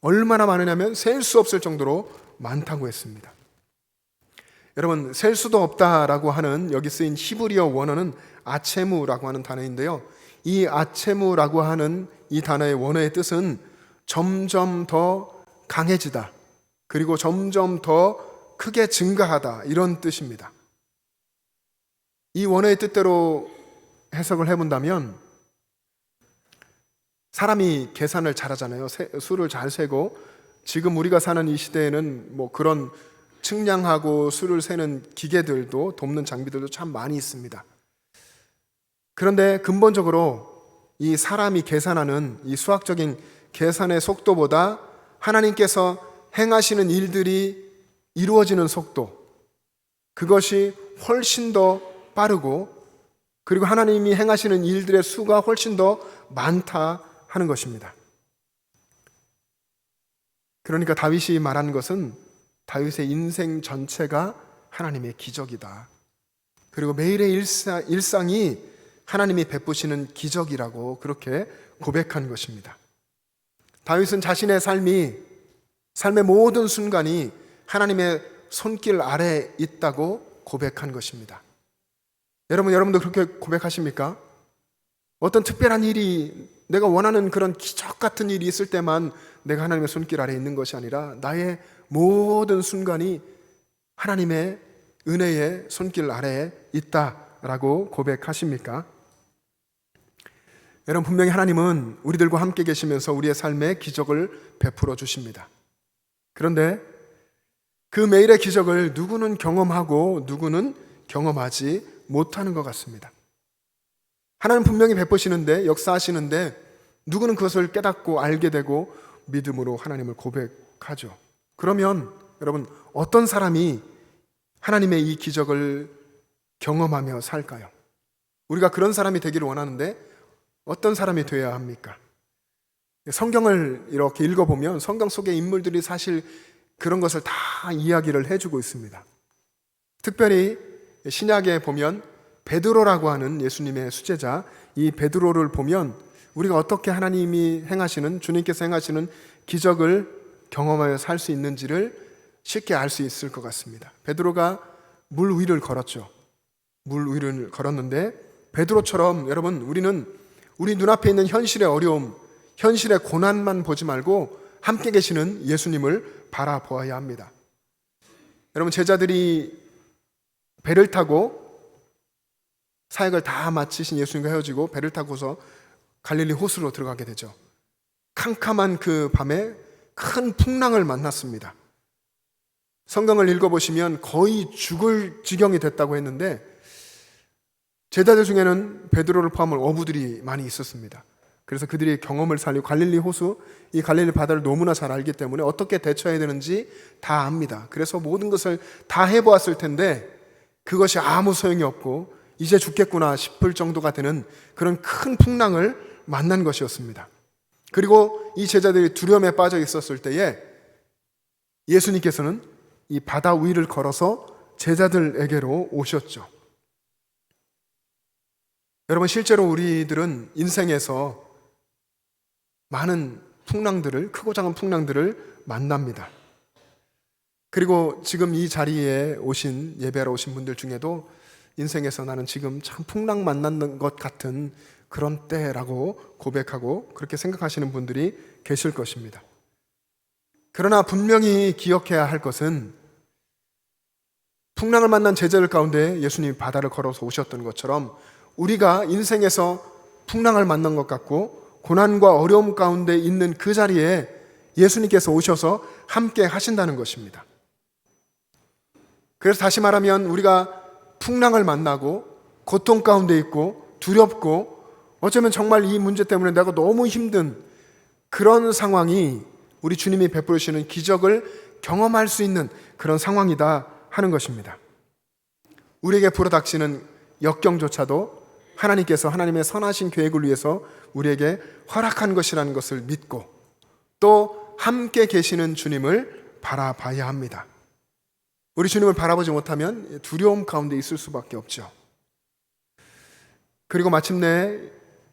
얼마나 많으냐면 셀 수 없을 정도로 많다고 했습니다. 여러분, 셀 수도 없다라고 하는 여기 쓰인 히브리어 원어는 아체무라고 하는 단어인데요, 이 아체무라고 하는 이 단어의 원어의 뜻은 점점 더 강해지다, 그리고 점점 더 크게 증가하다, 이런 뜻입니다. 이 원어의 뜻대로 해석을 해본다면, 사람이 계산을 잘하잖아요. 수를 잘 세고, 지금 우리가 사는 이 시대에는 뭐 그런 측량하고 수를 세는 기계들도, 돕는 장비들도 참 많이 있습니다. 그런데 근본적으로 이 사람이 계산하는 이 수학적인 계산의 속도보다 하나님께서 행하시는 일들이 이루어지는 속도, 그것이 훨씬 더 빠르고, 그리고 하나님이 행하시는 일들의 수가 훨씬 더 많다 하는 것입니다. 그러니까 다윗이 말한 것은 다윗의 인생 전체가 하나님의 기적이다, 그리고 매일의 일상이 하나님이 베푸시는 기적이라고 그렇게 고백한 것입니다. 다윗은 자신의 삶의 모든 순간이 하나님의 손길 아래에 있다고 고백한 것입니다. 여러분도 그렇게 고백하십니까? 어떤 특별한 일이, 내가 원하는 그런 기적 같은 일이 있을 때만 내가 하나님의 손길 아래에 있는 것이 아니라 나의 모든 순간이 하나님의 은혜의 손길 아래에 있다라고 고백하십니까? 여러분, 분명히 하나님은 우리들과 함께 계시면서 우리의 삶에 기적을 베풀어 주십니다. 그런데 그 매일의 기적을 누구는 경험하고 누구는 경험하지 못하는 것 같습니다. 하나님은 분명히 베푸시는데, 역사하시는데, 누구는 그것을 깨닫고 알게 되고 믿음으로 하나님을 고백하죠. 그러면 여러분, 어떤 사람이 하나님의 이 기적을 경험하며 살까요? 우리가 그런 사람이 되기를 원하는데 어떤 사람이 되어야 합니까? 성경을 이렇게 읽어보면 성경 속의 인물들이 사실 그런 것을 다 이야기를 해주고 있습니다. 특별히 신약에 보면 베드로라고 하는 예수님의 수제자, 이 베드로를 보면 우리가 어떻게 하나님이 행하시는, 주님께서 행하시는 기적을 경험하여 살 수 있는지를 쉽게 알 수 있을 것 같습니다. 베드로가 물 위를 걸었죠. 물 위를 걸었는데 베드로처럼 여러분, 우리는 우리 눈앞에 있는 현실의 어려움, 현실의 고난만 보지 말고 함께 계시는 예수님을 바라보아야 합니다. 여러분, 제자들이 배를 타고 사역을 다 마치신 예수님과 헤어지고 배를 타고서 갈릴리 호수로 들어가게 되죠. 캄캄한 그 밤에 큰 풍랑을 만났습니다. 성경을 읽어보시면 거의 죽을 지경이 됐다고 했는데 제자들 중에는 베드로를 포함한 어부들이 많이 있었습니다. 그래서 그들이 경험을 살리고 갈릴리 호수, 이 갈릴리 바다를 너무나 잘 알기 때문에 어떻게 대처해야 되는지 다 압니다. 그래서 모든 것을 다 해보았을 텐데 그것이 아무 소용이 없고 이제 죽겠구나 싶을 정도가 되는 그런 큰 풍랑을 만난 것이었습니다. 그리고 이 제자들이 두려움에 빠져 있었을 때에 예수님께서는 이 바다 위를 걸어서 제자들에게로 오셨죠. 여러분, 실제로 우리들은 인생에서 많은 풍랑들을, 크고 작은 풍랑들을 만납니다. 그리고 지금 이 자리에 오신, 예배하러 오신 분들 중에도 인생에서 나는 지금 참 풍랑 만나는 것 같은 그런 때라고 고백하고 그렇게 생각하시는 분들이 계실 것입니다. 그러나 분명히 기억해야 할 것은 풍랑을 만난 제자들 가운데 예수님이 바다를 걸어서 오셨던 것처럼 우리가 인생에서 풍랑을 만난 것 같고 고난과 어려움 가운데 있는 그 자리에 예수님께서 오셔서 함께 하신다는 것입니다. 그래서 다시 말하면 우리가 풍랑을 만나고 고통 가운데 있고 두렵고 어쩌면 정말 이 문제 때문에 내가 너무 힘든 그런 상황이 우리 주님이 베푸시는 기적을 경험할 수 있는 그런 상황이다 하는 것입니다. 우리에게 불어닥치는 역경조차도 하나님께서 하나님의 선하신 계획을 위해서 우리에게 허락한 것이라는 것을 믿고 또 함께 계시는 주님을 바라봐야 합니다. 우리 주님을 바라보지 못하면 두려움 가운데 있을 수밖에 없죠. 그리고 마침내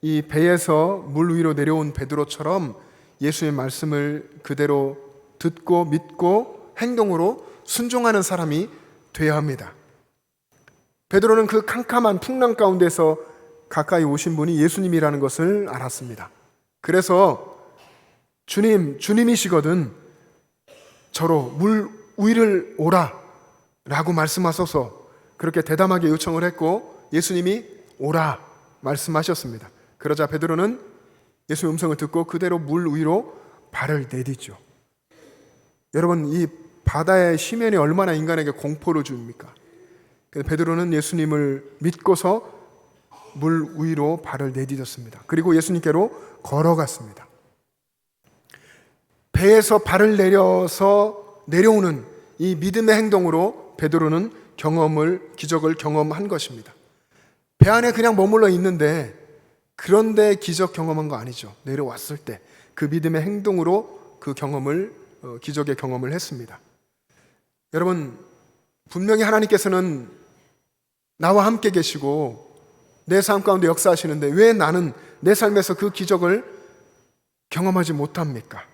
이 배에서 물 위로 내려온 베드로처럼 예수의 말씀을 그대로 듣고 믿고 행동으로 순종하는 사람이 되어야 합니다. 베드로는 그 캄캄한 풍랑 가운데서 가까이 오신 분이 예수님이라는 것을 알았습니다. 그래서 주님이시거든 저로 물 위를 오라 라고 말씀하소서 그렇게 대담하게 요청을 했고 예수님이 오라 말씀하셨습니다. 그러자 베드로는 예수의 음성을 듣고 그대로 물 위로 발을 내딛죠. 여러분, 이 바다의 심연이 얼마나 인간에게 공포를 줍니까? 베드로는 예수님을 믿고서 물 위로 발을 내딛었습니다. 그리고 예수님께로 걸어갔습니다. 배에서 발을 내려서 내려오는 이 믿음의 행동으로 베드로는 기적을 경험한 것입니다. 배 안에 그냥 머물러 있는데 그런데 기적 경험한 거 아니죠. 내려왔을 때 그 믿음의 행동으로 그 기적의 경험을 했습니다. 여러분, 분명히 하나님께서는 나와 함께 계시고 내 삶 가운데 역사하시는데 왜 나는 내 삶에서 그 기적을 경험하지 못합니까?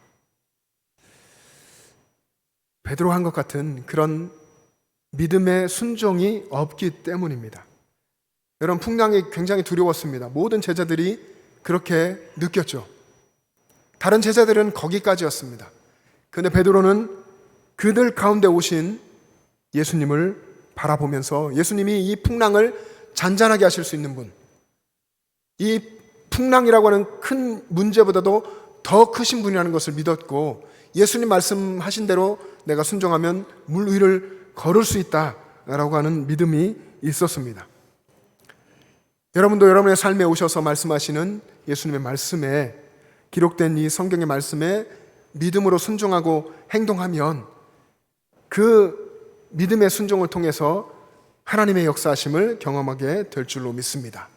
베드로 한 것 같은 그런 믿음의 순종이 없기 때문입니다. 여러분, 풍랑이 굉장히 두려웠습니다. 모든 제자들이 그렇게 느꼈죠. 다른 제자들은 거기까지였습니다. 그런데 베드로는 그들 가운데 오신 예수님을 바라보면서 예수님이 이 풍랑을 잔잔하게 하실 수 있는 분, 이 풍랑이라고 하는 큰 문제보다도 더 크신 분이라는 것을 믿었고 예수님 말씀하신 대로 내가 순종하면 물 위를 걸을 수 있다라고 하는 믿음이 있었습니다. 여러분도 여러분의 삶에 오셔서 말씀하시는 예수님의 말씀에 기록된 이 성경의 말씀에 믿음으로 순종하고 행동하면 그 믿음의 순종을 통해서 하나님의 역사하심을 경험하게 될 줄로 믿습니다.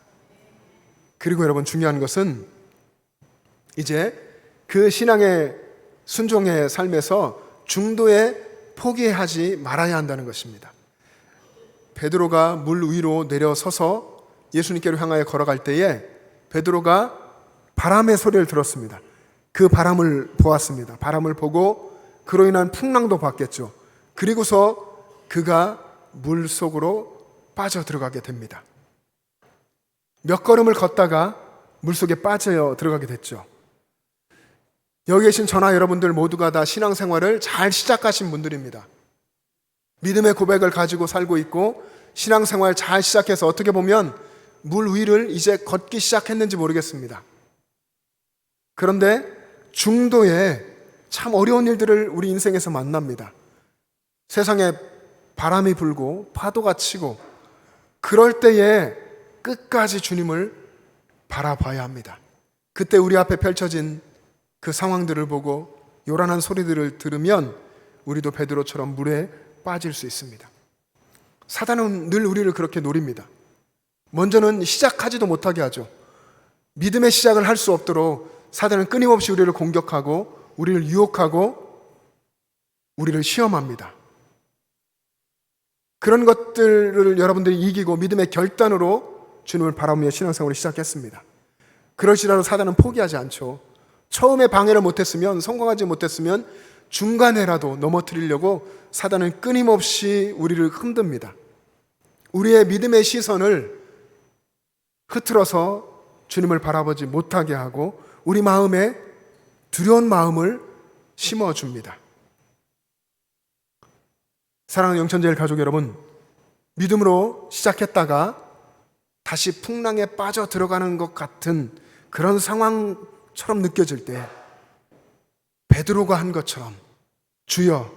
그리고 여러분, 중요한 것은 이제 그 신앙의 순종의 삶에서 중도에 포기하지 말아야 한다는 것입니다. 베드로가 물 위로 내려서서 예수님께로 향하여 걸어갈 때에 베드로가 바람의 소리를 들었습니다. 그 바람을 보았습니다. 바람을 보고 그로 인한 풍랑도 봤겠죠. 그리고서 그가 물 속으로 빠져 들어가게 됩니다. 몇 걸음을 걷다가 물 속에 빠져 들어가게 됐죠. 여기 계신 저나 여러분들 모두가 다 신앙생활을 잘 시작하신 분들입니다. 믿음의 고백을 가지고 살고 있고 신앙생활 잘 시작해서 어떻게 보면 물 위를 이제 걷기 시작했는지 모르겠습니다. 그런데 중도에 참 어려운 일들을 우리 인생에서 만납니다. 세상에 바람이 불고 파도가 치고 그럴 때에 끝까지 주님을 바라봐야 합니다. 그때 우리 앞에 펼쳐진 그 상황들을 보고 요란한 소리들을 들으면 우리도 베드로처럼 물에 빠질 수 있습니다. 사단은 늘 우리를 그렇게 노립니다. 먼저는 시작하지도 못하게 하죠. 믿음의 시작을 할 수 없도록 사단은 끊임없이 우리를 공격하고 우리를 유혹하고 우리를 시험합니다. 그런 것들을 여러분들이 이기고 믿음의 결단으로 주님을 바라보며 신앙생활을 시작했습니다. 그럴지라도 사단은 포기하지 않죠. 처음에 방해를 못했으면, 성공하지 못했으면 중간에라도 넘어뜨리려고 사단은 끊임없이 우리를 흔듭니다. 우리의 믿음의 시선을 흐트러서 주님을 바라보지 못하게 하고 우리 마음에 두려운 마음을 심어줍니다. 사랑하는 영천제일 가족 여러분, 믿음으로 시작했다가 다시 풍랑에 빠져 들어가는 것 같은 그런 상황처럼 느껴질 때 베드로가 한 것처럼 주여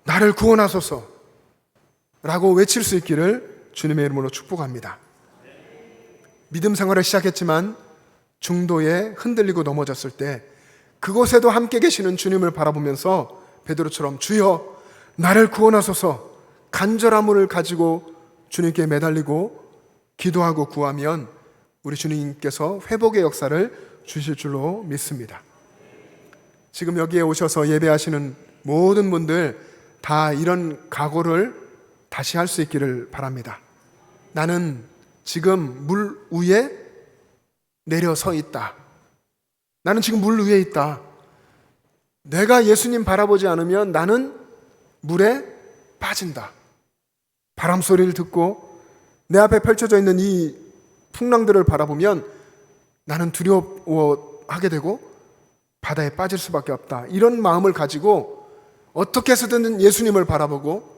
나를 구원하소서 라고 외칠 수 있기를 주님의 이름으로 축복합니다. 믿음 생활을 시작했지만 중도에 흔들리고 넘어졌을 때 그곳에도 함께 계시는 주님을 바라보면서 베드로처럼 주여 나를 구원하소서 간절함을 가지고 주님께 매달리고 기도하고 구하면 우리 주님께서 회복의 역사를 주실 줄로 믿습니다. 지금 여기에 오셔서 예배하시는 모든 분들 다 이런 각오를 다시 할 수 있기를 바랍니다. 나는 지금 물 위에 내려서 있다. 나는 지금 물 위에 있다. 내가 예수님 바라보지 않으면 나는 물에 빠진다. 바람 소리를 듣고 내 앞에 펼쳐져 있는 이 풍랑들을 바라보면 나는 두려워하게 되고 바다에 빠질 수밖에 없다. 이런 마음을 가지고 어떻게 해서든 예수님을 바라보고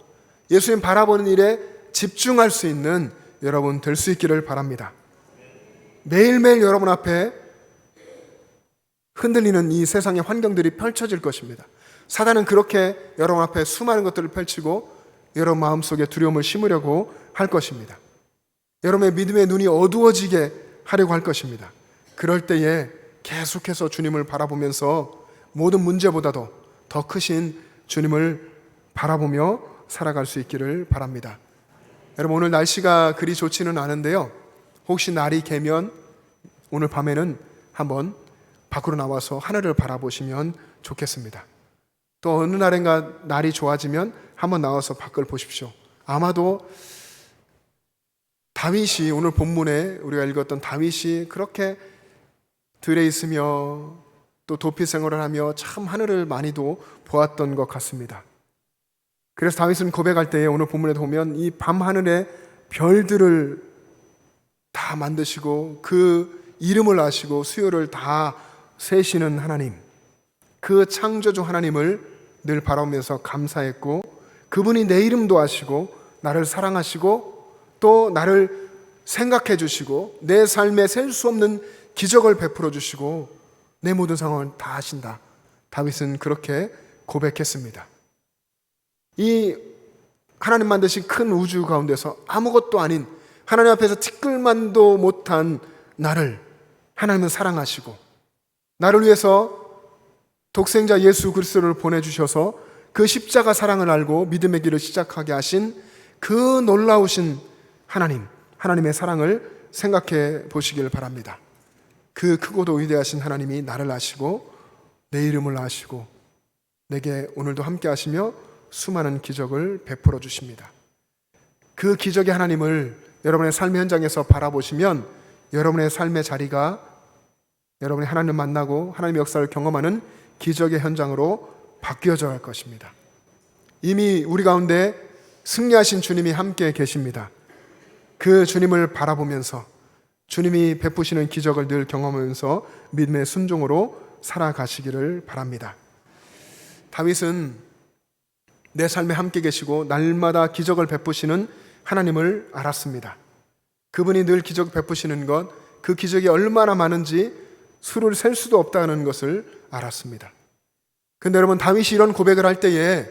예수님 바라보는 일에 집중할 수 있는 여러분 될 수 있기를 바랍니다. 매일매일 여러분 앞에 흔들리는 이 세상의 환경들이 펼쳐질 것입니다. 사단은 그렇게 여러분 앞에 수많은 것들을 펼치고 여러분 마음속에 두려움을 심으려고 할 것입니다. 여러분의 믿음의 눈이 어두워지게 하려고 할 것입니다. 그럴 때에 계속해서 주님을 바라보면서 모든 문제보다도 더 크신 주님을 바라보며 살아갈 수 있기를 바랍니다. 여러분 오늘 날씨가 그리 좋지는 않은데요. 혹시 날이 개면 오늘 밤에는 한번 밖으로 나와서 하늘을 바라보시면 좋겠습니다. 또 어느 날인가 날이 좋아지면 한번 나와서 밖을 보십시오. 아마도 다윗이 오늘 본문에 우리가 읽었던 다윗이 그렇게 들에 있으며 또 도피 생활을 하며 참 하늘을 많이도 보았던 것 같습니다. 그래서 다윗은 고백할 때에 오늘 본문에 보면 이 밤하늘의 별들을 다 만드시고 그 이름을 아시고 수요를 다 세시는 하나님, 그 창조주 하나님을 늘 바라보면서 감사했고 그분이 내 이름도 아시고 나를 사랑하시고 또 나를 생각해 주시고 내 삶에 셀 수 없는 기적을 베풀어 주시고 내 모든 상황을 다 아신다. 다윗은 그렇게 고백했습니다. 이 하나님 만드신 큰 우주 가운데서 아무것도 아닌 하나님 앞에서 티끌만도 못한 나를 하나님은 사랑하시고 나를 위해서 독생자 예수 그리스도를 보내주셔서 그 십자가 사랑을 알고 믿음의 길을 시작하게 하신 그 놀라우신 하나님, 하나님의 사랑을 생각해 보시길 바랍니다. 그 크고도 위대하신 하나님이 나를 아시고 내 이름을 아시고 내게 오늘도 함께 하시며 수많은 기적을 베풀어 주십니다. 그 기적의 하나님을 여러분의 삶의 현장에서 바라보시면 여러분의 삶의 자리가 여러분이 하나님을 만나고 하나님의 역사를 경험하는 기적의 현장으로 바뀌어져 갈 것입니다. 이미 우리 가운데 승리하신 주님이 함께 계십니다. 그 주님을 바라보면서 주님이 베푸시는 기적을 늘 경험하면서 믿음의 순종으로 살아가시기를 바랍니다. 다윗은 내 삶에 함께 계시고 날마다 기적을 베푸시는 하나님을 알았습니다. 그분이 늘 기적 베푸시는 것, 그 기적이 얼마나 많은지 수를 셀 수도 없다는 것을 알았습니다. 근데 여러분, 다윗이 이런 고백을 할 때에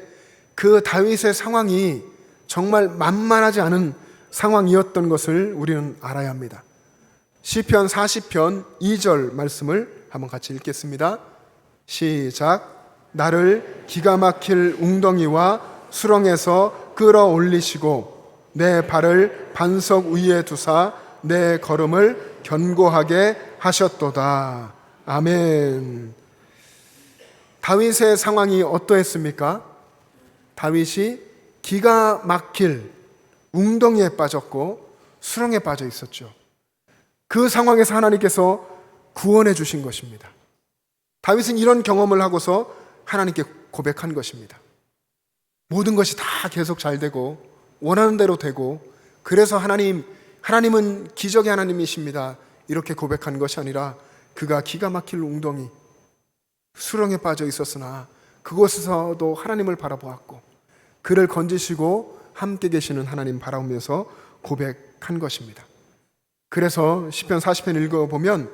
그 다윗의 상황이 정말 만만하지 않은 상황이었던 것을 우리는 알아야 합니다. 시편 40편 2절 말씀을 한번 같이 읽겠습니다. 시작. 나를 기가 막힐 웅덩이와 수렁에서 끌어올리시고 내 발을 반석 위에 두사 내 걸음을 견고하게 하셨도다. 아멘. 다윗의 상황이 어떠했습니까? 다윗이 기가 막힐 웅덩이에 빠졌고 수렁에 빠져 있었죠. 그 상황에서 하나님께서 구원해 주신 것입니다. 다윗은 이런 경험을 하고서 하나님께 고백한 것입니다. 모든 것이 다 계속 잘 되고 원하는 대로 되고, 그래서 하나님은 기적의 하나님이십니다, 이렇게 고백한 것이 아니라 그가 기가 막힐 웅덩이 수렁에 빠져 있었으나 그곳에서도 하나님을 바라보았고 그를 건지시고 함께 계시는 하나님 바라보면서 고백한 것입니다. 그래서 시편 40편 읽어보면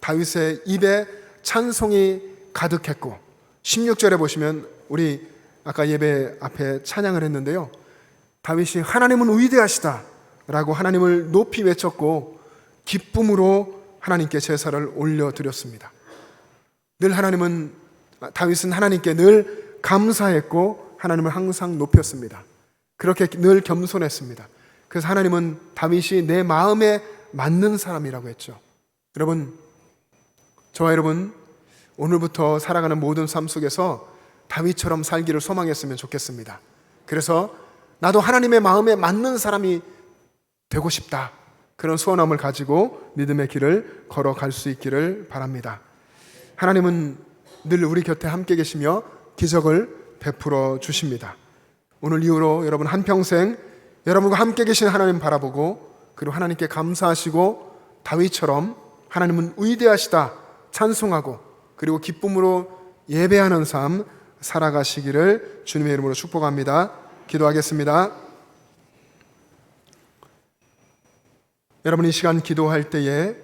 다윗의 입에 찬송이 가득했고, 16절에 보시면 우리 아까 예배 앞에 찬양을 했는데요, 다윗이 하나님은 위대하시다 라고 하나님을 높이 외쳤고 기쁨으로 하나님께 제사를 올려드렸습니다. 다윗은 하나님께 늘 감사했고 하나님을 항상 높였습니다. 그렇게 늘 겸손했습니다. 그래서 하나님은 다윗이 내 마음에 맞는 사람이라고 했죠. 여러분, 저와 여러분, 오늘부터 살아가는 모든 삶 속에서 다윗처럼 살기를 소망했으면 좋겠습니다. 그래서 나도 하나님의 마음에 맞는 사람이 되고 싶다, 그런 소원함을 가지고 믿음의 길을 걸어갈 수 있기를 바랍니다. 하나님은 늘 우리 곁에 함께 계시며 기적을 베풀어 주십니다. 오늘 이후로 여러분 한평생 여러분과 함께 계신 하나님 바라보고, 그리고 하나님께 감사하시고 다윗처럼 하나님은 위대하시다 찬송하고, 그리고 기쁨으로 예배하는 삶 살아가시기를 주님의 이름으로 축복합니다. 기도하겠습니다. 여러분, 이 시간 기도할 때에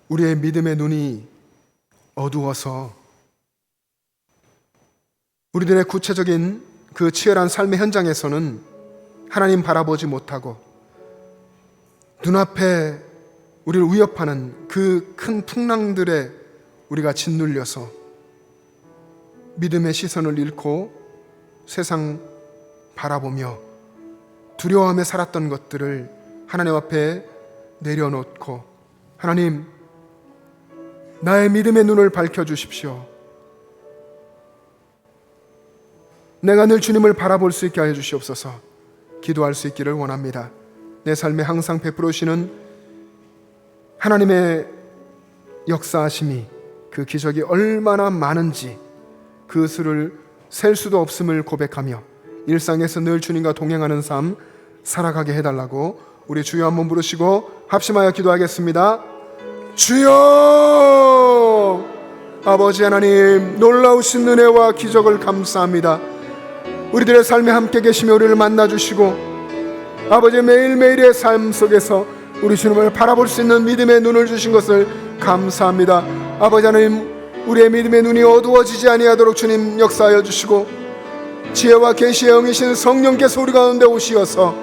우리의 믿음의 눈이 어두워서 우리들의 구체적인 그 치열한 삶의 현장에서는 하나님 바라보지 못하고 눈앞에 우리를 위협하는 그 큰 풍랑들에 우리가 짓눌려서 믿음의 시선을 잃고 세상 바라보며 두려워하며 살았던 것들을 하나님 앞에 내려놓고, 하나님, 나의 믿음의 눈을 밝혀주십시오. 내가 늘 주님을 바라볼 수 있게 하여 주시옵소서. 기도할 수 있기를 원합니다. 내 삶에 항상 베풀어 주시는 하나님의 역사하심이, 그 기적이 얼마나 많은지 그 수를 셀 수도 없음을 고백하며 일상에서 늘 주님과 동행하는 삶 살아가게 해달라고 우리 주여 한번 부르시고 합심하여 기도하겠습니다. 주여! 아버지 하나님, 놀라우신 은혜와 기적을 감사합니다. 우리들의 삶에 함께 계시며 우리를 만나주시고 아버지 매일매일의 삶 속에서 우리 주님을 바라볼 수 있는 믿음의 눈을 주신 것을 감사합니다. 아버지 하나님, 우리의 믿음의 눈이 어두워지지 아니하도록 주님 역사하여 주시고 지혜와 계시의 영이신 성령께서 우리 가운데 오시어서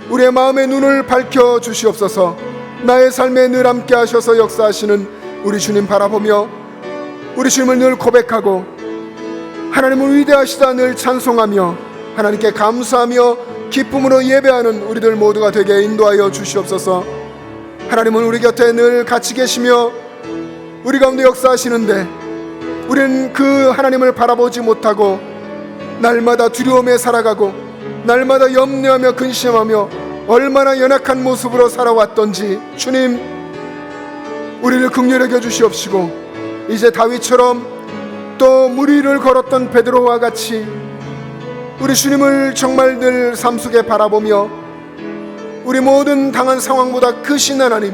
우리의 마음의 눈을 밝혀 주시옵소서. 나의 삶에 늘 함께 하셔서 역사하시는 우리 주님 바라보며 우리 주님을 늘 고백하고 하나님은 위대하시다 늘 찬송하며 하나님께 감사하며 기쁨으로 예배하는 우리들 모두가 되게 인도하여 주시옵소서. 하나님은 우리 곁에 늘 같이 계시며 우리 가운데 역사하시는데 우리는 그 하나님을 바라보지 못하고 날마다 두려움에 살아가고 날마다 염려하며 근심하며 얼마나 연약한 모습으로 살아왔던지 주님, 우리를 긍휼히 여겨 주시옵시고 이제 다윗처럼 또 물 위를 걸었던 베드로와 같이 우리 주님을 정말 늘 삶 속에 바라보며 우리 모든 당한 상황보다 크신 하나님,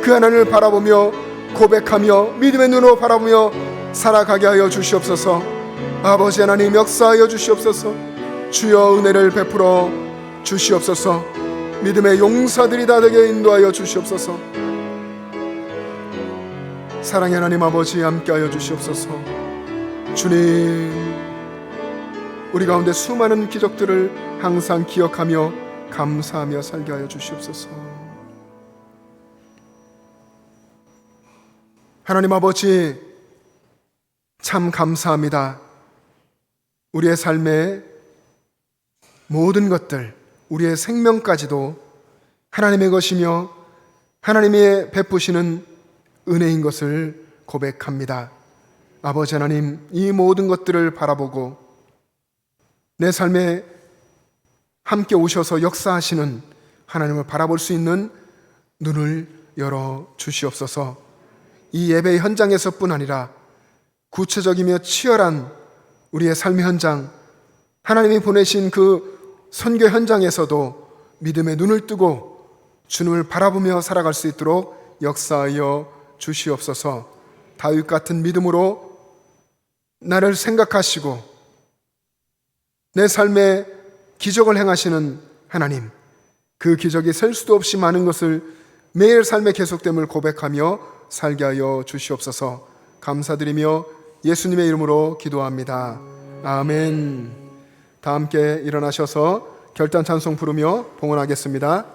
그 하나님을 바라보며 고백하며 믿음의 눈으로 바라보며 살아가게 하여 주시옵소서. 아버지 하나님 역사하여 주시옵소서. 주여 은혜를 베풀어 주시옵소서. 믿음의 용사들이 다 되게 인도하여 주시옵소서. 사랑의 하나님 아버지 함께하여 주시옵소서. 주님, 우리 가운데 수많은 기적들을 항상 기억하며 감사하며 살게 하여 주시옵소서. 하나님 아버지 참 감사합니다. 우리의 삶의 모든 것들, 우리의 생명까지도 하나님의 것이며 하나님이 베푸시는 은혜인 것을 고백합니다. 아버지 하나님, 이 모든 것들을 바라보고 내 삶에 함께 오셔서 역사하시는 하나님을 바라볼 수 있는 눈을 열어 주시옵소서. 이 예배 현장에서뿐 아니라 구체적이며 치열한 우리의 삶의 현장, 하나님이 보내신 그 선교 현장에서도 믿음의 눈을 뜨고 주님을 바라보며 살아갈 수 있도록 역사하여 주시옵소서. 다윗 같은 믿음으로 나를 생각하시고 내 삶에 기적을 행하시는 하나님, 그 기적이 셀 수도 없이 많은 것을 매일 삶의 계속됨을 고백하며 살게 하여 주시옵소서. 감사드리며 예수님의 이름으로 기도합니다. 아멘. 다 함께 일어나셔서 결단 찬송 부르며 봉헌하겠습니다.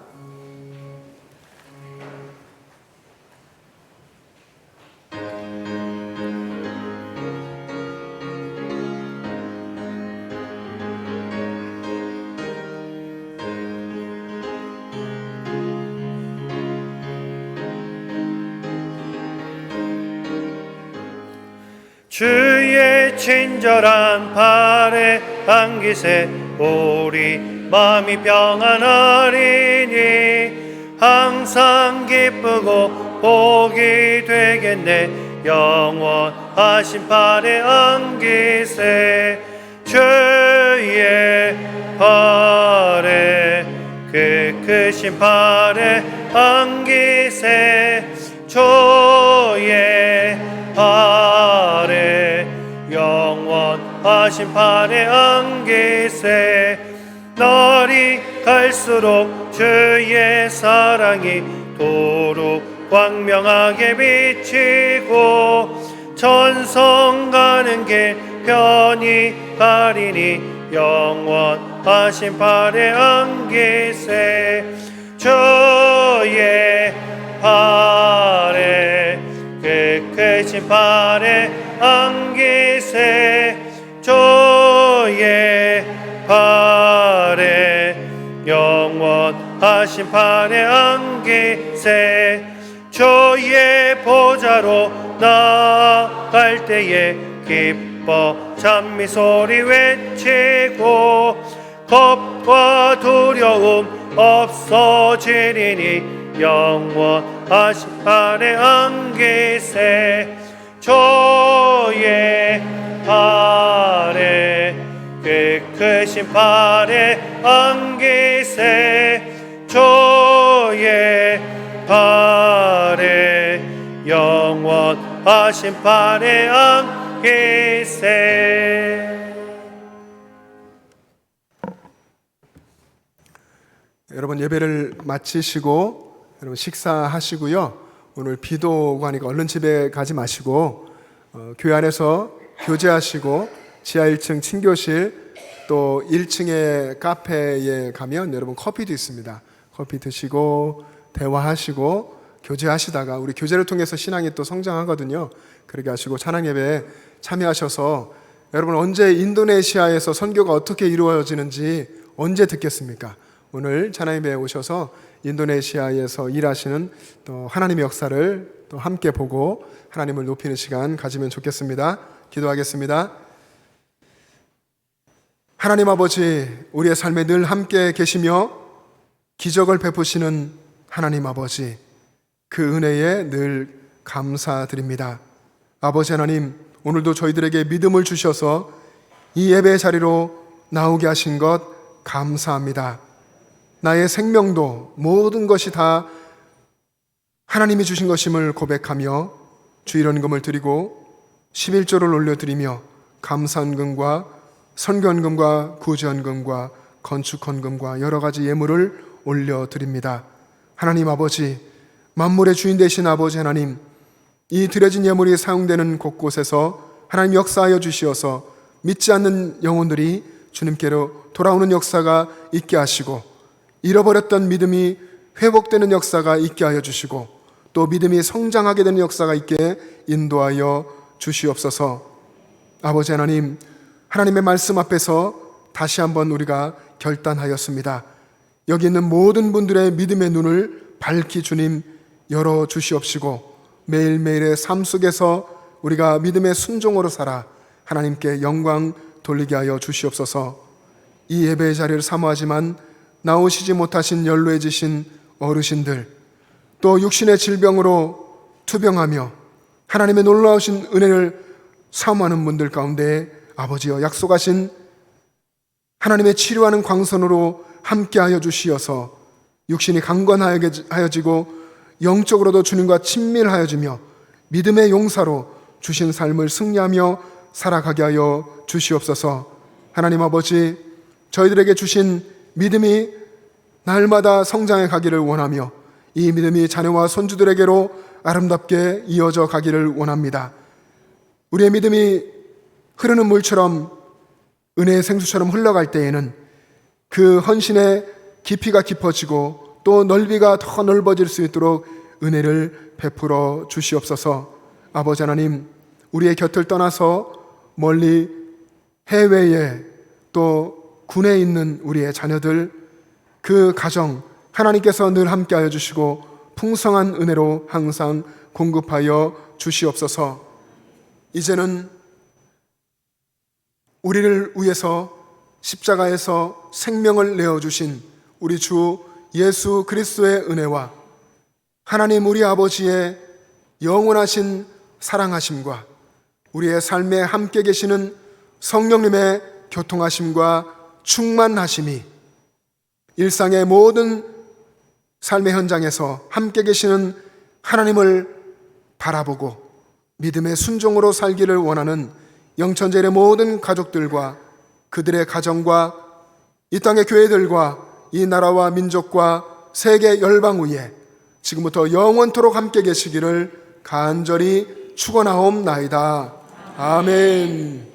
주의 친절한 발에 안기세 우리 마음이 평안하리니 항상 기쁘고 복이 되겠네. 영원하신 발에 안기세 주의 발에 그 크신 발에 안기세 주의 발에 영원하신 발에 안기세 날이 갈수록 주의 사랑이 도로 광명하게 비치고 천성 가는 길 편히 가리니 영원하신 발에 안기세 주의 발에 그 크신 발에 안기세 주의 발에 영원하신 발에 안기세 주의 보좌로 나아갈 때에 기뻐 찬미 소리 외치고 겁과 두려움 없어지리니 영원하신 발에 안기세 주의 발에 그 크신 발에 안기세 주의 발에 영원하신 발에 안기세. 여러분 예배를 마치시고 여러분 식사하시고요. 오늘 비도 오고 하니까 얼른 집에 가지 마시고 교회 안에서 교제하시고 지하 1층 친교실 또 1층의 카페에 가면 여러분 커피도 있습니다. 커피 드시고 대화하시고 교제하시다가 우리 교제를 통해서 신앙이 또 성장하거든요. 그렇게 하시고 찬양 예배에 참여하셔서 여러분 언제 인도네시아에서 선교가 어떻게 이루어지는지 언제 듣겠습니까? 오늘 찬양 예배에 오셔서 인도네시아에서 일하시는 또 하나님의 역사를 또 함께 보고 하나님을 높이는 시간 가지면 좋겠습니다. 기도하겠습니다. 하나님 아버지, 우리의 삶에 늘 함께 계시며 기적을 베푸시는 하나님 아버지, 그 은혜에 늘 감사드립니다. 아버지 하나님, 오늘도 저희들에게 믿음을 주셔서 이 예배 자리로 나오게 하신 것 감사합니다. 나의 생명도 모든 것이 다 하나님이 주신 것임을 고백하며 주일헌금을 드리고 11조를 올려드리며 감사헌금과 선교헌금과 구제헌금과 건축헌금과 여러 가지 예물을 올려드립니다. 하나님 아버지, 만물의 주인 되신 아버지 하나님, 이 드려진 예물이 사용되는 곳곳에서 하나님 역사하여 주시어서 믿지 않는 영혼들이 주님께로 돌아오는 역사가 있게 하시고, 잃어버렸던 믿음이 회복되는 역사가 있게 하여 주시고, 또 믿음이 성장하게 되는 역사가 있게 인도하여 주시옵소서. 아버지 하나님, 하나님의 말씀 앞에서 다시 한번 우리가 결단하였습니다. 여기 있는 모든 분들의 믿음의 눈을 밝히 주님 열어 주시옵시고, 매일매일의 삶 속에서 우리가 믿음의 순종으로 살아 하나님께 영광 돌리게 하여 주시옵소서. 이 예배의 자리를 사모하지만 나오시지 못하신 연로해지신 어르신들, 또 육신의 질병으로 투병하며 하나님의 놀라우신 은혜를 사모하는 분들 가운데 아버지여, 약속하신 하나님의 치료하는 광선으로 함께하여 주시어서 육신이 강건하여지고 영적으로도 주님과 친밀하여지며 믿음의 용사로 주신 삶을 승리하며 살아가게 하여 주시옵소서. 하나님 아버지, 저희들에게 주신 믿음이 날마다 성장해 가기를 원하며 이 믿음이 자녀와 손주들에게로 아름답게 이어져 가기를 원합니다. 우리의 믿음이 흐르는 물처럼 은혜의 생수처럼 흘러갈 때에는 그 헌신의 깊이가 깊어지고 또 넓이가 더 넓어질 수 있도록 은혜를 베풀어 주시옵소서. 아버지 하나님, 우리의 곁을 떠나서 멀리 해외에 또 군에 있는 우리의 자녀들, 그 가정 하나님께서 늘 함께하여 주시고 풍성한 은혜로 항상 공급하여 주시옵소서. 이제는 우리를 위해서 십자가에서 생명을 내어주신 우리 주 예수 그리스도의 은혜와 하나님 우리 아버지의 영원하신 사랑하심과 우리의 삶에 함께 계시는 성령님의 교통하심과 충만하심이 일상의 모든 삶의 현장에서 함께 계시는 하나님을 바라보고 믿음의 순종으로 살기를 원하는 영천제일의 모든 가족들과 그들의 가정과 이 땅의 교회들과 이 나라와 민족과 세계 열방 위에 지금부터 영원토록 함께 계시기를 간절히 축원하옵나이다. 아멘.